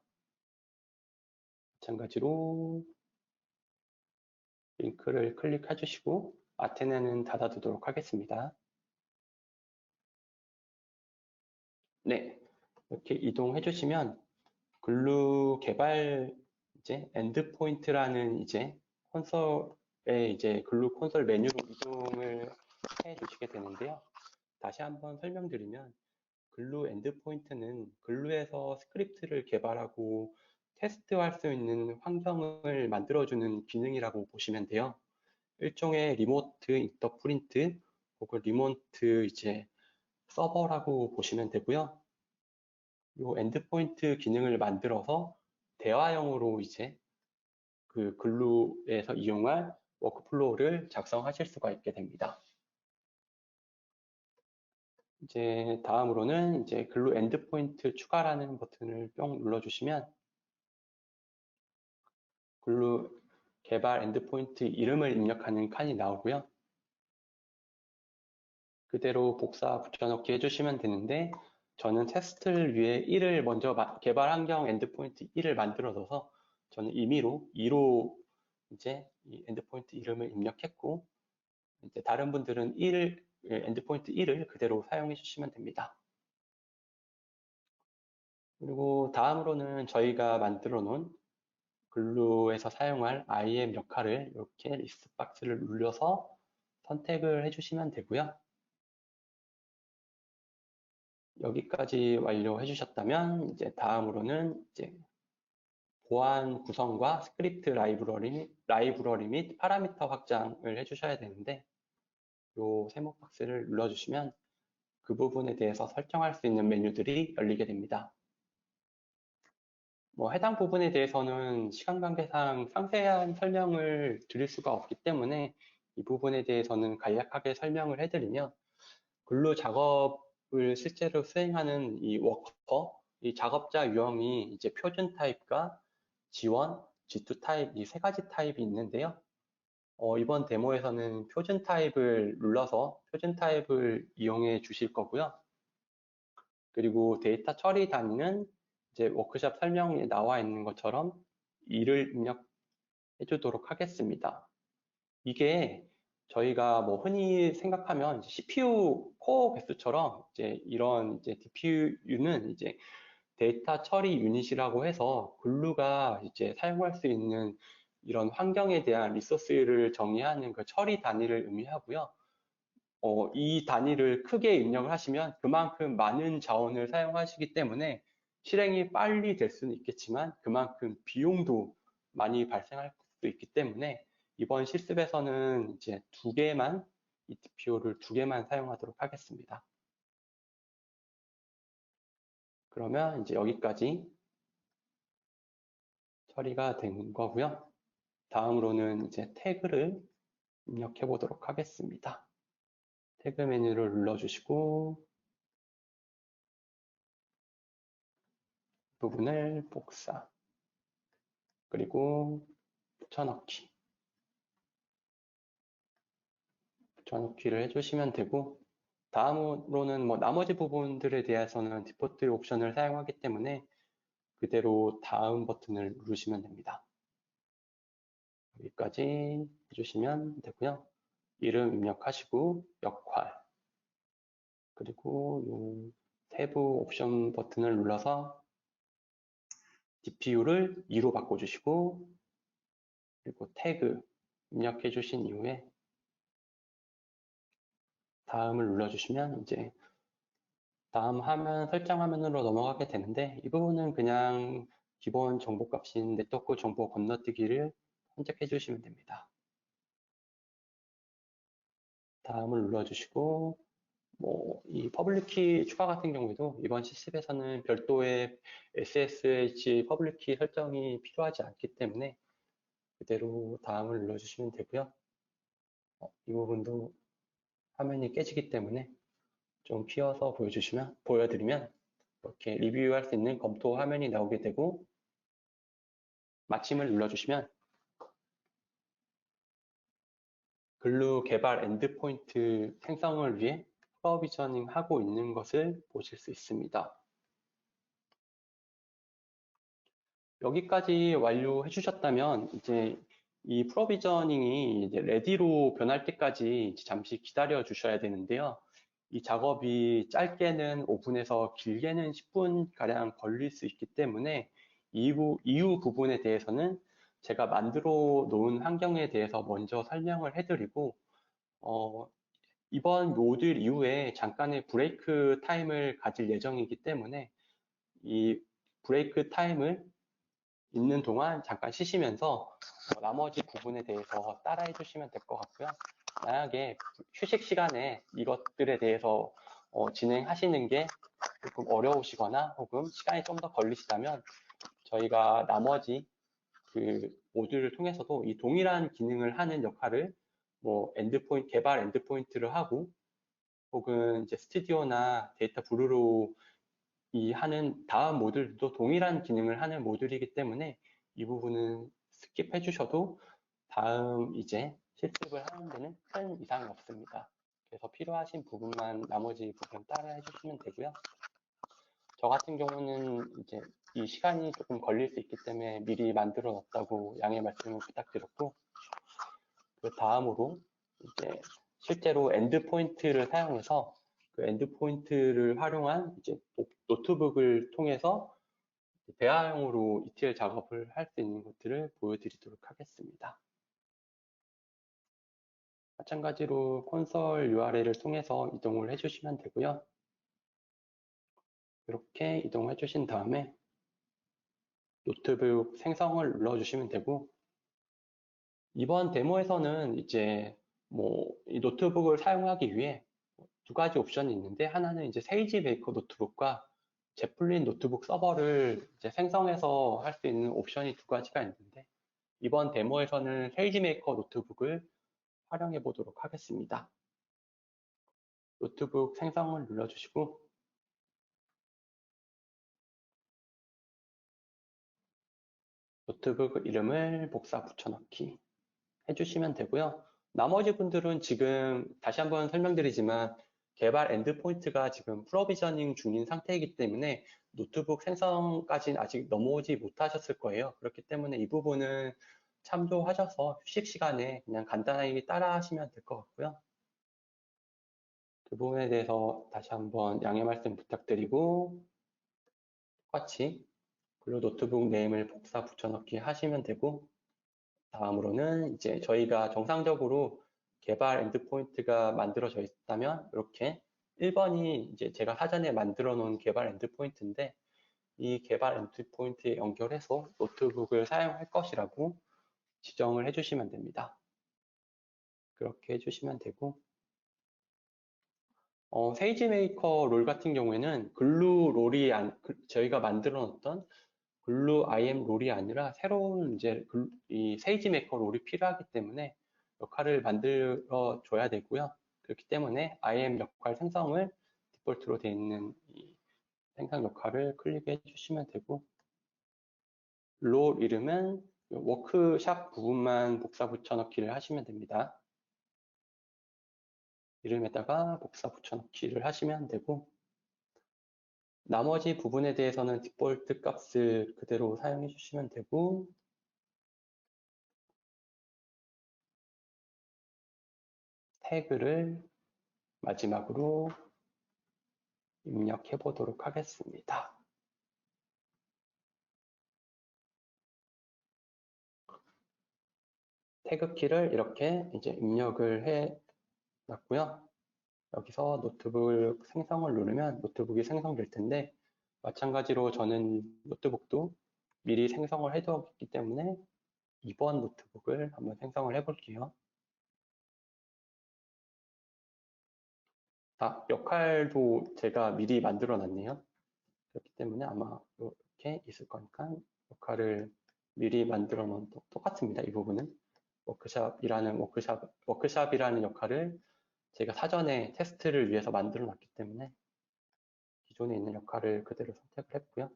마찬가지로 링크를 클릭해 주시고 아테네는 닫아두도록 하겠습니다. 네, 이렇게 이동해 주시면 글루 개발 이제 엔드포인트라는 이제 콘솔에 이제 글루 콘솔 메뉴로 이동을 해 주시게 되는데요. 다시 한번 설명드리면 글루 엔드포인트는 글루에서 스크립트를 개발하고 테스트할 수 있는 환경을 만들어주는 기능이라고 보시면 돼요. 일종의 리모트 인터프린트 혹은 리모트 이제 서버라고 보시면 되고요. 이 엔드포인트 기능을 만들어서 대화형으로 이제 그 글루에서 이용할 워크플로우를 작성하실 수가 있게 됩니다. 이제 다음으로는 이제 글루 엔드포인트 추가라는 버튼을 뿅 눌러주시면 글루 개발 엔드포인트 이름을 입력하는 칸이 나오고요. 그대로 복사 붙여넣기 해주시면 되는데 저는 테스트를 위해 1을 먼저 개발 환경 엔드포인트 1을 만들어둬서 저는 임의로 2로 이제 이 엔드포인트 이름을 입력했고 이제 다른 분들은 엔드포인트 1을 그대로 사용해 주시면 됩니다. 그리고 다음으로는 저희가 만들어 놓은 글루에서 사용할 IAM 역할을 이렇게 리스트 박스를 눌려서 선택을 해주시면 되고요. 여기까지 완료해 주셨다면 이제 다음으로는 이제 보안 구성과 스크립트 라이브러리 및 파라미터 확장을 해주셔야 되는데 이 세모 박스를 눌러주시면 그 부분에 대해서 설정할 수 있는 메뉴들이 열리게 됩니다. 뭐 해당 부분에 대해서는 시간 관계상 상세한 설명을 드릴 수가 없기 때문에 이 부분에 대해서는 간략하게 설명을 해드리면 근로 작업을 실제로 수행하는 이 워커, 이 작업자 유형이 이제 표준 타입과 지원, G2 타입 이 세 가지 타입이 있는데요. 이번 데모에서는 표준 타입을 눌러서 표준 타입을 이용해 주실 거고요. 그리고 데이터 처리 단위는 이제 워크샵 설명에 나와 있는 것처럼 2를 입력해 주도록 하겠습니다. 이게 저희가 뭐 흔히 생각하면 CPU 코어 개수처럼 이제 이런 이제 DPU는 이제 데이터 처리 유닛이라고 해서 글루가 이제 사용할 수 있는 이런 환경에 대한 리소스를 정의하는 그 처리 단위를 의미하고요. 이 단위를 크게 입력을 하시면 그만큼 많은 자원을 사용하시기 때문에 실행이 빨리 될 수는 있겠지만 그만큼 비용도 많이 발생할 수 있기 때문에 이번 실습에서는 이제 이 DPO를 두 개만 사용하도록 하겠습니다. 그러면 이제 여기까지 처리가 된 거고요. 다음으로는 이제 태그를 입력해 보도록 하겠습니다. 태그 메뉴를 눌러주시고 부분을 복사 그리고 붙여넣기를 해주시면 되고, 다음으로는 뭐 나머지 부분들에 대해서는 디포트 옵션을 사용하기 때문에 그대로 다음 버튼을 누르시면 됩니다. 여기까지 해주시면 되고요. 이름 입력하시고 역할, 그리고 요 세부 옵션 버튼을 눌러서 DPU를 2로 바꿔주시고, 그리고 태그 입력해 주신 이후에 다음을 눌러주시면 이제 다음 화면 설정 화면으로 넘어가게 되는데, 이 부분은 그냥 기본 정보값인 네트워크 정보 건너뛰기를 선택해 주시면 됩니다. 다음을 눌러주시고, 뭐 이 퍼블릭 키 추가 같은 경우에도 이번 실습에서는 별도의 SSH 퍼블릭 키 설정이 필요하지 않기 때문에 그대로 다음을 눌러주시면 되고요. 이 부분도 화면이 깨지기 때문에 좀 키워서 보여드리면 이렇게 리뷰할 수 있는 검토 화면이 나오게 되고, 마침을 눌러주시면 글루 개발 엔드포인트 생성을 위해 프로비저닝 하고 있는 것을 보실 수 있습니다. 여기까지 완료해 주셨다면 이제 이 프로비저닝이 이제 레디로 변할 때까지 잠시 기다려 주셔야 되는데요. 이 작업이 짧게는 5분에서 길게는 10분 가량 걸릴 수 있기 때문에 이후 부분에 대해서는 제가 만들어 놓은 환경에 대해서 먼저 설명을 해드리고, 이번 모듈 이후에 잠깐의 브레이크 타임을 가질 예정이기 때문에 이 브레이크 타임을 있는 동안 잠깐 쉬시면서 나머지 부분에 대해서 따라해 주시면 될 것 같고요. 만약에 휴식 시간에 이것들에 대해서 진행하시는 게 조금 어려우시거나 혹은 시간이 좀 더 걸리시다면 저희가 나머지 그 모듈을 통해서도 이 동일한 기능을 하는 역할을 뭐 개발 엔드포인트를 하고, 혹은 이제 스튜디오나 데이터 블루로 이 하는 다음 모듈도 동일한 기능을 하는 모듈이기 때문에 이 부분은 스킵해 주셔도 다음 이제 실습을 하는 데는 큰 이상이 없습니다. 그래서 필요하신 부분만 나머지 부분 따라 해주시면 되고요. 저 같은 경우는 이제 이 시간이 조금 걸릴 수 있기 때문에 미리 만들어 놨다고 양해 말씀을 부탁드렸고, 그 다음으로 이제 실제로 엔드포인트를 사용해서 그 엔드포인트를 활용한 이제 노트북을 통해서 대화형으로 ETL 작업을 할 수 있는 것들을 보여드리도록 하겠습니다. 마찬가지로 콘솔 URL을 통해서 이동을 해주시면 되고요. 이렇게 이동해 주신 다음에 노트북 생성을 눌러주시면 되고, 이번 데모에서는 이제 뭐 이 노트북을 사용하기 위해 두 가지 옵션이 있는데, 하나는 이제 세이지 메이커 노트북과 제플린 노트북 서버를 이제 생성해서 할 수 있는 옵션이 두 가지가 있는데, 이번 데모에서는 세이지 메이커 노트북을 활용해 보도록 하겠습니다. 노트북 생성을 눌러주시고, 노트북 이름을 복사 붙여넣기 해주시면 되고요. 나머지 분들은 지금 다시 한번 설명드리지만 개발 엔드포인트가 지금 프로비저닝 중인 상태이기 때문에 노트북 생성까지는 아직 넘어오지 못하셨을 거예요. 그렇기 때문에 이 부분은 참조하셔서 휴식 시간에 그냥 간단하게 따라 하시면 될 것 같고요. 그 부분에 대해서 다시 한번 양해 말씀 부탁드리고, 똑같이 글로 노트북 네임을 복사 붙여넣기 하시면 되고, 다음으로는 이제 저희가 정상적으로 개발 엔드포인트가 만들어져 있다면 이렇게 1번이 이제 제가 사전에 만들어 놓은 개발 엔드포인트인데, 이 개발 엔드포인트에 연결해서 노트북을 사용할 것이라고 지정을 해주시면 됩니다. 그렇게 해주시면 되고, 세이지 메이커 롤 같은 경우에는 글루 롤이 저희가 만들어 놓던 글루 IM 롤이 아니라 새로운 이제 이 세이지 메이커 롤이 필요하기 때문에 역할을 만들어 줘야 되고요. 그렇기 때문에 IM 역할 생성을 디폴트로 되어 있는 이 생성 역할을 클릭해 주시면 되고, 롤 이름은 워크샵 부분만 복사 붙여넣기를 하시면 됩니다. 이름에다가 복사 붙여넣기를 하시면 되고, 나머지 부분에 대해서는 디폴트 값을 그대로 사용해 주시면 되고, 태그를 마지막으로 입력해 보도록 하겠습니다. 태그 키를 이렇게 이제 입력을 해 놨고요. 여기서 노트북 생성을 누르면 노트북이 생성될 텐데, 마찬가지로 저는 노트북도 미리 생성을 해 두었기 때문에 2번 노트북을 한번 생성을 해 볼게요. 역할도 제가 미리 만들어 놨네요. 그렇기 때문에 아마 이렇게 있을 거니까 역할을 미리 만들어 놓은 똑같습니다. 이 부분은 워크샵이라는 역할을 제가 사전에 테스트를 위해서 만들어 놨기 때문에 기존에 있는 역할을 그대로 선택을 했고요.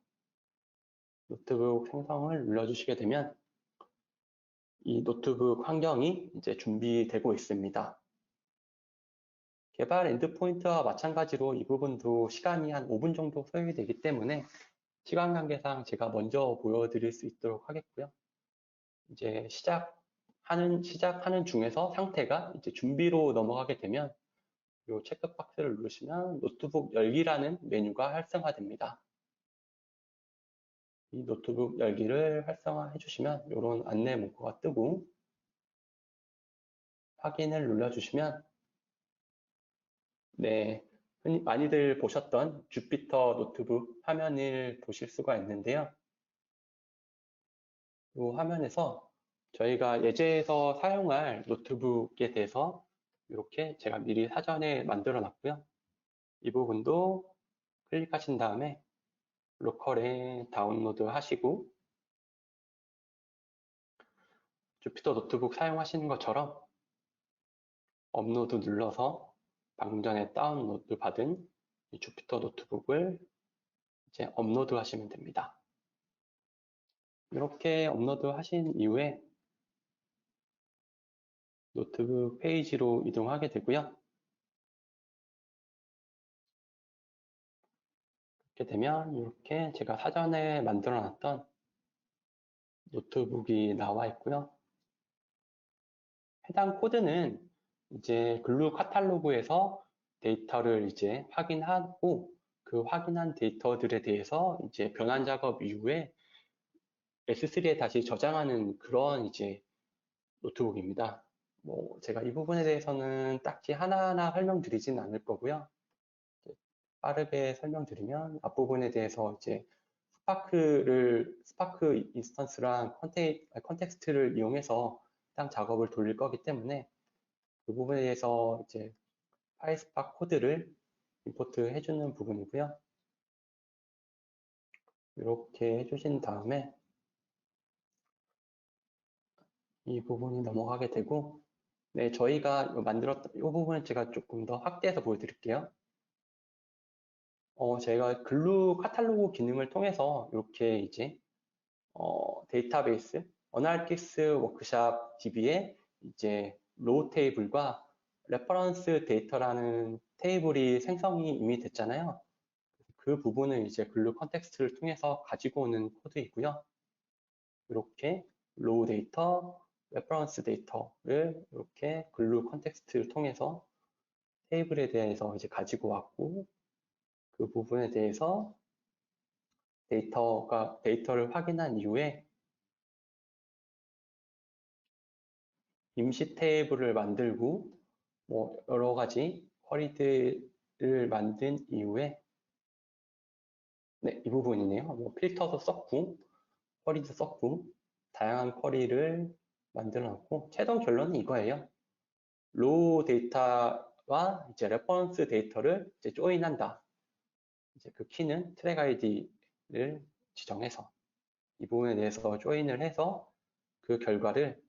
노트북 생성을 눌러주시게 되면 이 노트북 환경이 이제 준비되고 있습니다. 개발 엔드포인트와 마찬가지로 이 부분도 시간이 한 5분 정도 소요이 되기 때문에 시간 관계상 제가 먼저 보여드릴 수 있도록 하겠고요. 이제 시작하는 중에서 상태가 이제 준비로 넘어가게 되면 이 체크박스를 누르시면 노트북 열기라는 메뉴가 활성화됩니다. 이 노트북 열기를 활성화해 주시면 이런 안내 문구가 뜨고 확인을 눌러주시면 네, 흔히 많이들 보셨던 주피터 노트북 화면을 보실 수가 있는데요. 이 화면에서 저희가 예제에서 사용할 노트북에 대해서 이렇게 제가 미리 사전에 만들어 놨고요. 이 부분도 클릭하신 다음에 로컬에 다운로드 하시고 주피터 노트북 사용하시는 것처럼 업로드 눌러서 방금 전에 다운로드 받은 이 주피터 노트북을 이제 업로드 하시면 됩니다. 이렇게 업로드 하신 이후에 노트북 페이지로 이동하게 되고요. 이렇게 되면 이렇게 제가 사전에 만들어 놨던 노트북이 나와 있고요. 해당 코드는 이제 글루 카탈로그에서 데이터를 이제 확인하고 그 확인한 데이터들에 대해서 이제 변환 작업 이후에 S3에 다시 저장하는 그런 이제 노트북입니다. 뭐 제가 이 부분에 대해서는 딱히 하나하나 설명드리진 않을 거고요. 빠르게 설명드리면 앞부분에 대해서 이제 스파크 인스턴스랑 컨텍스트를 이용해서 해당 작업을 돌릴 거기 때문에 그 부분에 대해서 이제 파이스팍 코드를 임포트 해주는 부분이고요. 이렇게 해주신 다음에 이 부분이 넘어가게 되고, 네, 저희가 만들었던 이 부분을 제가 조금 더 확대해서 보여드릴게요. 제가 글루 카탈로그 기능을 통해서 이렇게 이제 데이터베이스 어널티스 워크샵 DB에 이제 로우 테이블과 레퍼런스 데이터라는 테이블이 생성이 이미 됐잖아요. 그 부분을 이제 글루 컨텍스트를 통해서 가지고 오는 코드이고요. 이렇게 로우 데이터, 레퍼런스 데이터를 이렇게 글루 컨텍스트를 통해서 테이블에 대해서 이제 가지고 왔고, 그 부분에 대해서 데이터를 확인한 이후에 임시 테이블을 만들고 뭐 여러 가지 쿼리들을 만든 이후에 네, 이 부분이네요. 뭐 필터도 썼고 쿼리도 썼고 다양한 쿼리를 만들어 놨고 최종 결론은 이거예요. 로우 데이터와 이제 레퍼런스 데이터를 이제 조인한다. 이제 그 키는 트랙 아이디를 지정해서 이 부분에 대해서 조인을 해서 그 결과를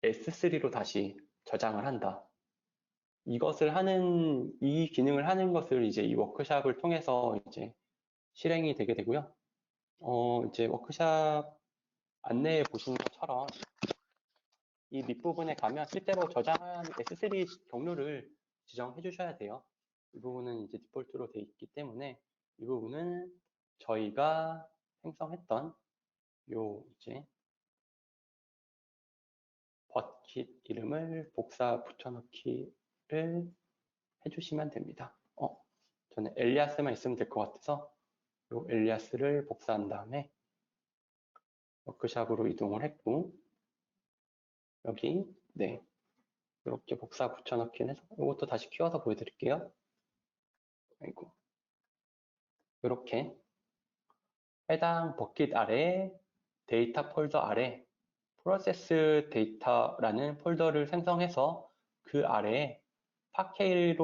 S3로 다시 저장을 한다. 이 기능을 하는 것을 이제 이 워크샵을 통해서 이제 실행이 되게 되고요. 이제 워크샵 안내해 보신 것처럼 이 밑부분에 가면 실제로 저장한 S3 경로를 지정해 주셔야 돼요. 이 부분은 이제 디폴트로 되어 있기 때문에 이 부분은 저희가 생성했던 요 이제 버킷 이름을 복사 붙여넣기를 해주시면 됩니다. 저는 엘리아스만 있으면 될 것 같아서 요 엘리아스를 복사한 다음에 워크샵으로 이동을 했고 여기 네 이렇게 복사 붙여넣기 해서 이것도 다시 키워서 보여드릴게요. 아이고 이렇게 해당 버킷 아래 데이터 폴더 아래 프로세스 데이터라는 폴더를 생성해서 그 아래에 파케이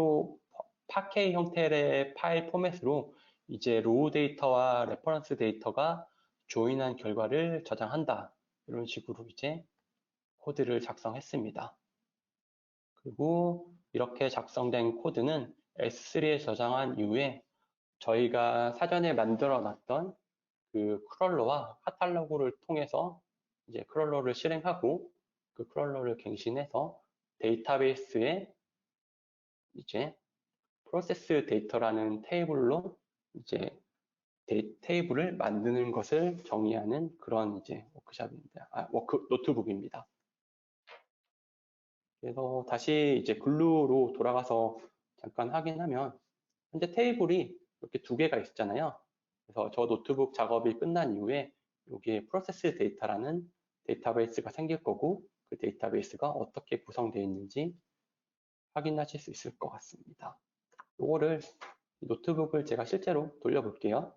형태의 파일 포맷으로 이제 로우 데이터와 레퍼런스 데이터가 조인한 결과를 저장한다. 이런 식으로 이제 코드를 작성했습니다. 그리고 이렇게 작성된 코드는 S3에 저장한 이후에 저희가 사전에 만들어 놨던 그 크롤러와 카탈로그를 통해서 이제 크롤러를 실행하고 그 크롤러를 갱신해서 데이터베이스에 이제 프로세스 데이터라는 테이블로 이제 테이블을 만드는 것을 정의하는 그런 이제 워크샵입니다. 노트북입니다. 그래서 다시 이제 글루로 돌아가서 잠깐 확인하면 현재 테이블이 이렇게 두 개가 있잖아요. 그래서 저 노트북 작업이 끝난 이후에 여기에 프로세스 데이터라는 데이터베이스가 생길 거고 그 데이터베이스가 어떻게 구성되어 있는지 확인하실 수 있을 것 같습니다. 이거를 노트북을 제가 실제로 돌려볼게요.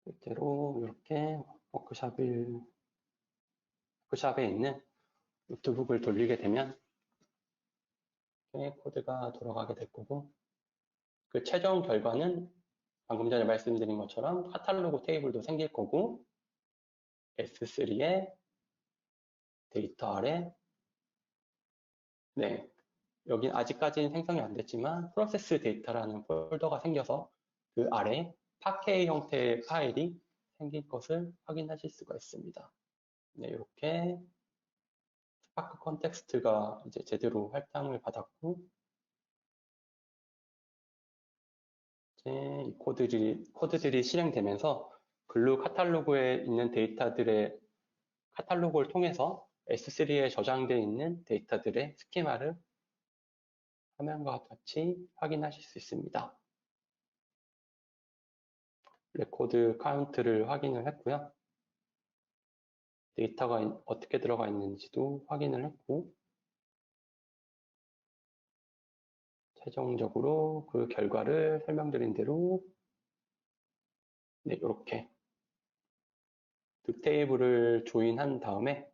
실제로 이렇게 워크샵에 있는 노트북을 돌리게 되면 코드가 돌아가게 될 거고 그 최종 결과는 방금 전에 말씀드린 것처럼 카탈로그 테이블도 생길 거고 S3의 데이터 아래 네 여기 아직까지는 생성이 안 됐지만 프로세스 데이터라는 폴더가 생겨서 그 아래 파케이 형태의 파일이 생길 것을 확인하실 수가 있습니다. 네, 이렇게 스파크 컨텍스트가 이제 제대로 할당을 받았고 이제 이 코드들이 실행되면서 글루 카탈로그에 있는 데이터들의 카탈로그를 통해서 S3에 저장되어 있는 데이터들의 스키마를 화면과 같이 확인하실 수 있습니다. 레코드 카운트를 확인을 했고요. 데이터가 어떻게 들어가 있는지도 확인을 했고 최종적으로 그 결과를 설명드린 대로 네, 이렇게 득 테이블을 조인한 다음에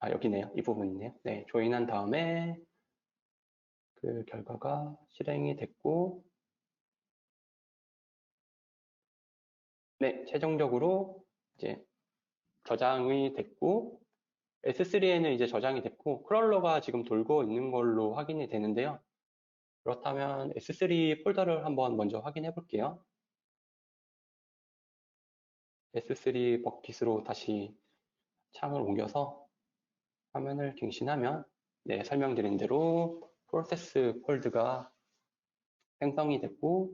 여기네요. 이 부분이네요. 네, 조인한 다음에 그 결과가 실행이 됐고 네, 최종적으로 이제 저장이 됐고 S3에는 이제 저장이 됐고 크롤러가 지금 돌고 있는 걸로 확인이 되는데요. 그렇다면 S3 폴더를 한번 먼저 확인해 볼게요. S3 버킷으로 다시 창을 옮겨서 화면을 갱신하면 네, 설명드린 대로 프로세스 폴드가 생성이 됐고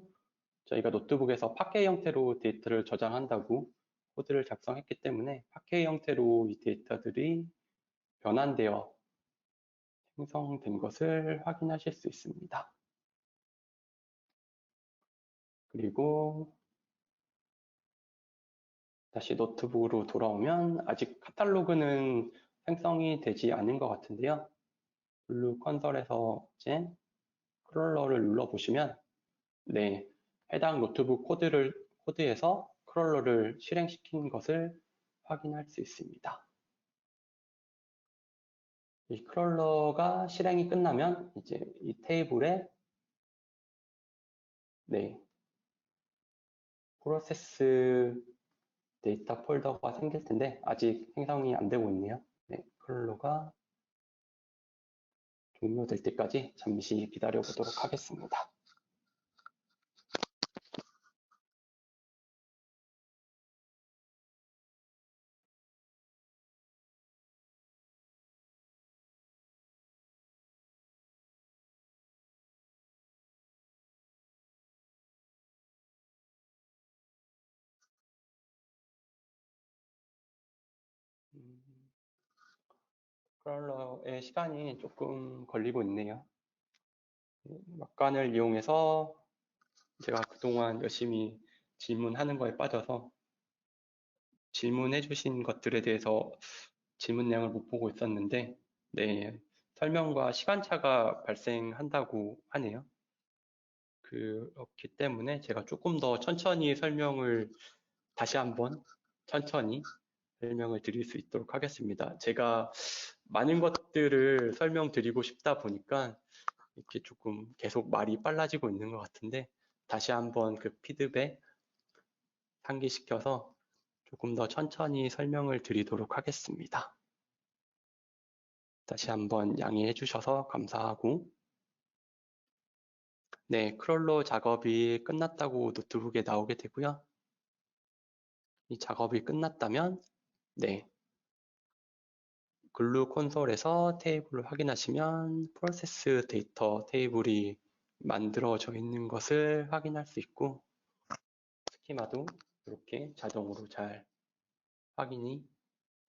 저희가 노트북에서 파케 형태로 데이터를 저장한다고 코드를 작성했기 때문에 파케 형태로 이 데이터들이 변환되어 생성된 것을 확인하실 수 있습니다. 그리고 다시 노트북으로 돌아오면 아직 카탈로그는 생성이 되지 않은 것 같은데요. 블루 컨솔에서 이제 크롤러를 눌러보시면 네, 해당 노트북 코드에서 크롤러를 실행시킨 것을 확인할 수 있습니다. 이 크롤러가 실행이 끝나면 이제 이 테이블에 네, 프로세스 데이터 폴더가 생길 텐데 아직 생성이 안 되고 있네요. 네, 클롤러가 종료될 때까지 잠시 기다려 보도록 하겠습니다. 크롤러의 시간이 조금 걸리고 있네요. 막간을 이용해서 제가 그동안 열심히 질문하는 거에 빠져서 질문해 주신 것들에 대해서 질문 내용을 못 보고 있었는데, 네, 설명과 시간차가 발생한다고 하네요. 그렇기 때문에 제가 조금 더 천천히 설명을 다시 한번 천천히 설명을 드릴 수 있도록 하겠습니다. 제가 많은 것들을 설명드리고 싶다 보니까 이렇게 조금 계속 말이 빨라지고 있는 것 같은데, 다시 한번 그 피드백 상기시켜서 조금 더 천천히 설명을 드리도록 하겠습니다. 다시 한번 양해해 주셔서 감사하고, 네, 크롤러 작업이 끝났다고 노트북에 나오게 되고요. 이 작업이 끝났다면, 네, 글루 콘솔에서 테이블을 확인하시면 프로세스 데이터 테이블이 만들어져 있는 것을 확인할 수 있고, 스키마도 이렇게 자동으로 잘 확인이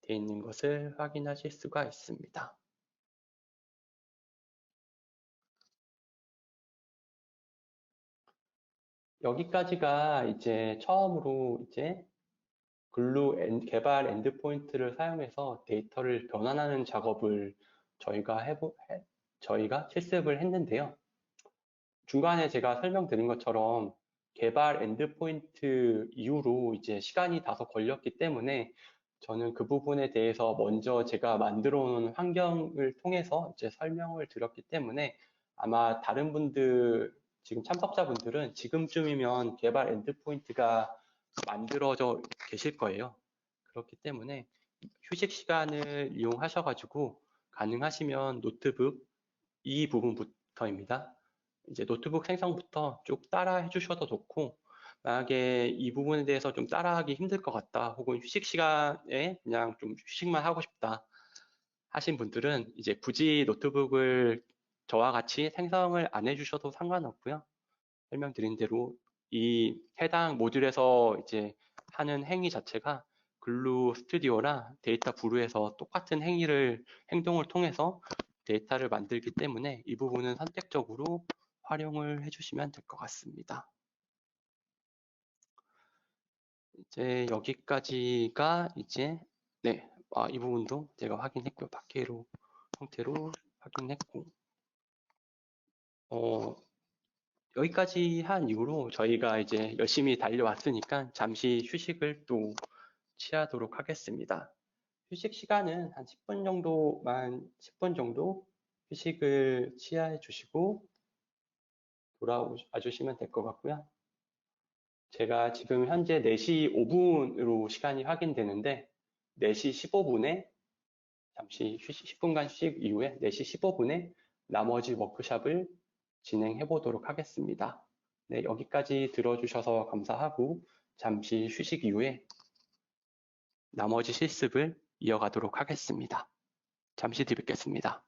되어 있는 것을 확인하실 수가 있습니다. 여기까지가 이제 처음으로 이제 글루 개발 엔드포인트를 사용해서 데이터를 변환하는 작업을 저희가 실습을 했는데요. 중간에 제가 설명드린 것처럼 개발 엔드포인트 이후로 이제 시간이 다소 걸렸기 때문에 저는 그 부분에 대해서 먼저 제가 만들어 놓은 환경을 통해서 이제 설명을 드렸기 때문에 아마 다른 분들, 지금 참석자분들은 지금쯤이면 개발 엔드포인트가 만들어져 계실 거예요. 그렇기 때문에 휴식 시간을 이용하셔가지고 가능하시면 노트북 이 부분부터입니다. 이제 노트북 생성부터 쭉 따라 해주셔도 좋고, 만약에 이 부분에 대해서 좀 따라하기 힘들 것 같다, 혹은 휴식 시간에 그냥 좀 휴식만 하고 싶다 하신 분들은 이제 굳이 노트북을 저와 같이 생성을 안 해주셔도 상관없고요. 설명드린 대로 이 해당 모듈에서 이제 하는 행위 자체가 글루 스튜디오나 데이터 브루에서 똑같은 행동을 통해서 데이터를 만들기 때문에 이 부분은 선택적으로 활용을 해주시면 될 것 같습니다. 이제 여기까지가 이제 네, 이 부분도 제가 확인했고요. 밖으로 형태로 확인했고, 여기까지 한 이후로 저희가 이제 열심히 달려왔으니까 잠시 휴식을 또 취하도록 하겠습니다. 휴식 시간은 한 10분 정도 휴식을 취해 주시고 돌아와 주시면 될 것 같고요. 제가 지금 현재 4시 5분으로 시간이 확인되는데 4시 15분에 잠시 10분간 휴식 이후에 4시 15분에 나머지 워크샵을 진행해 보도록 하겠습니다. 네, 여기까지 들어주셔서 감사하고 잠시 휴식 이후에 나머지 실습을 이어가도록 하겠습니다. 잠시 뒤 뵙겠습니다.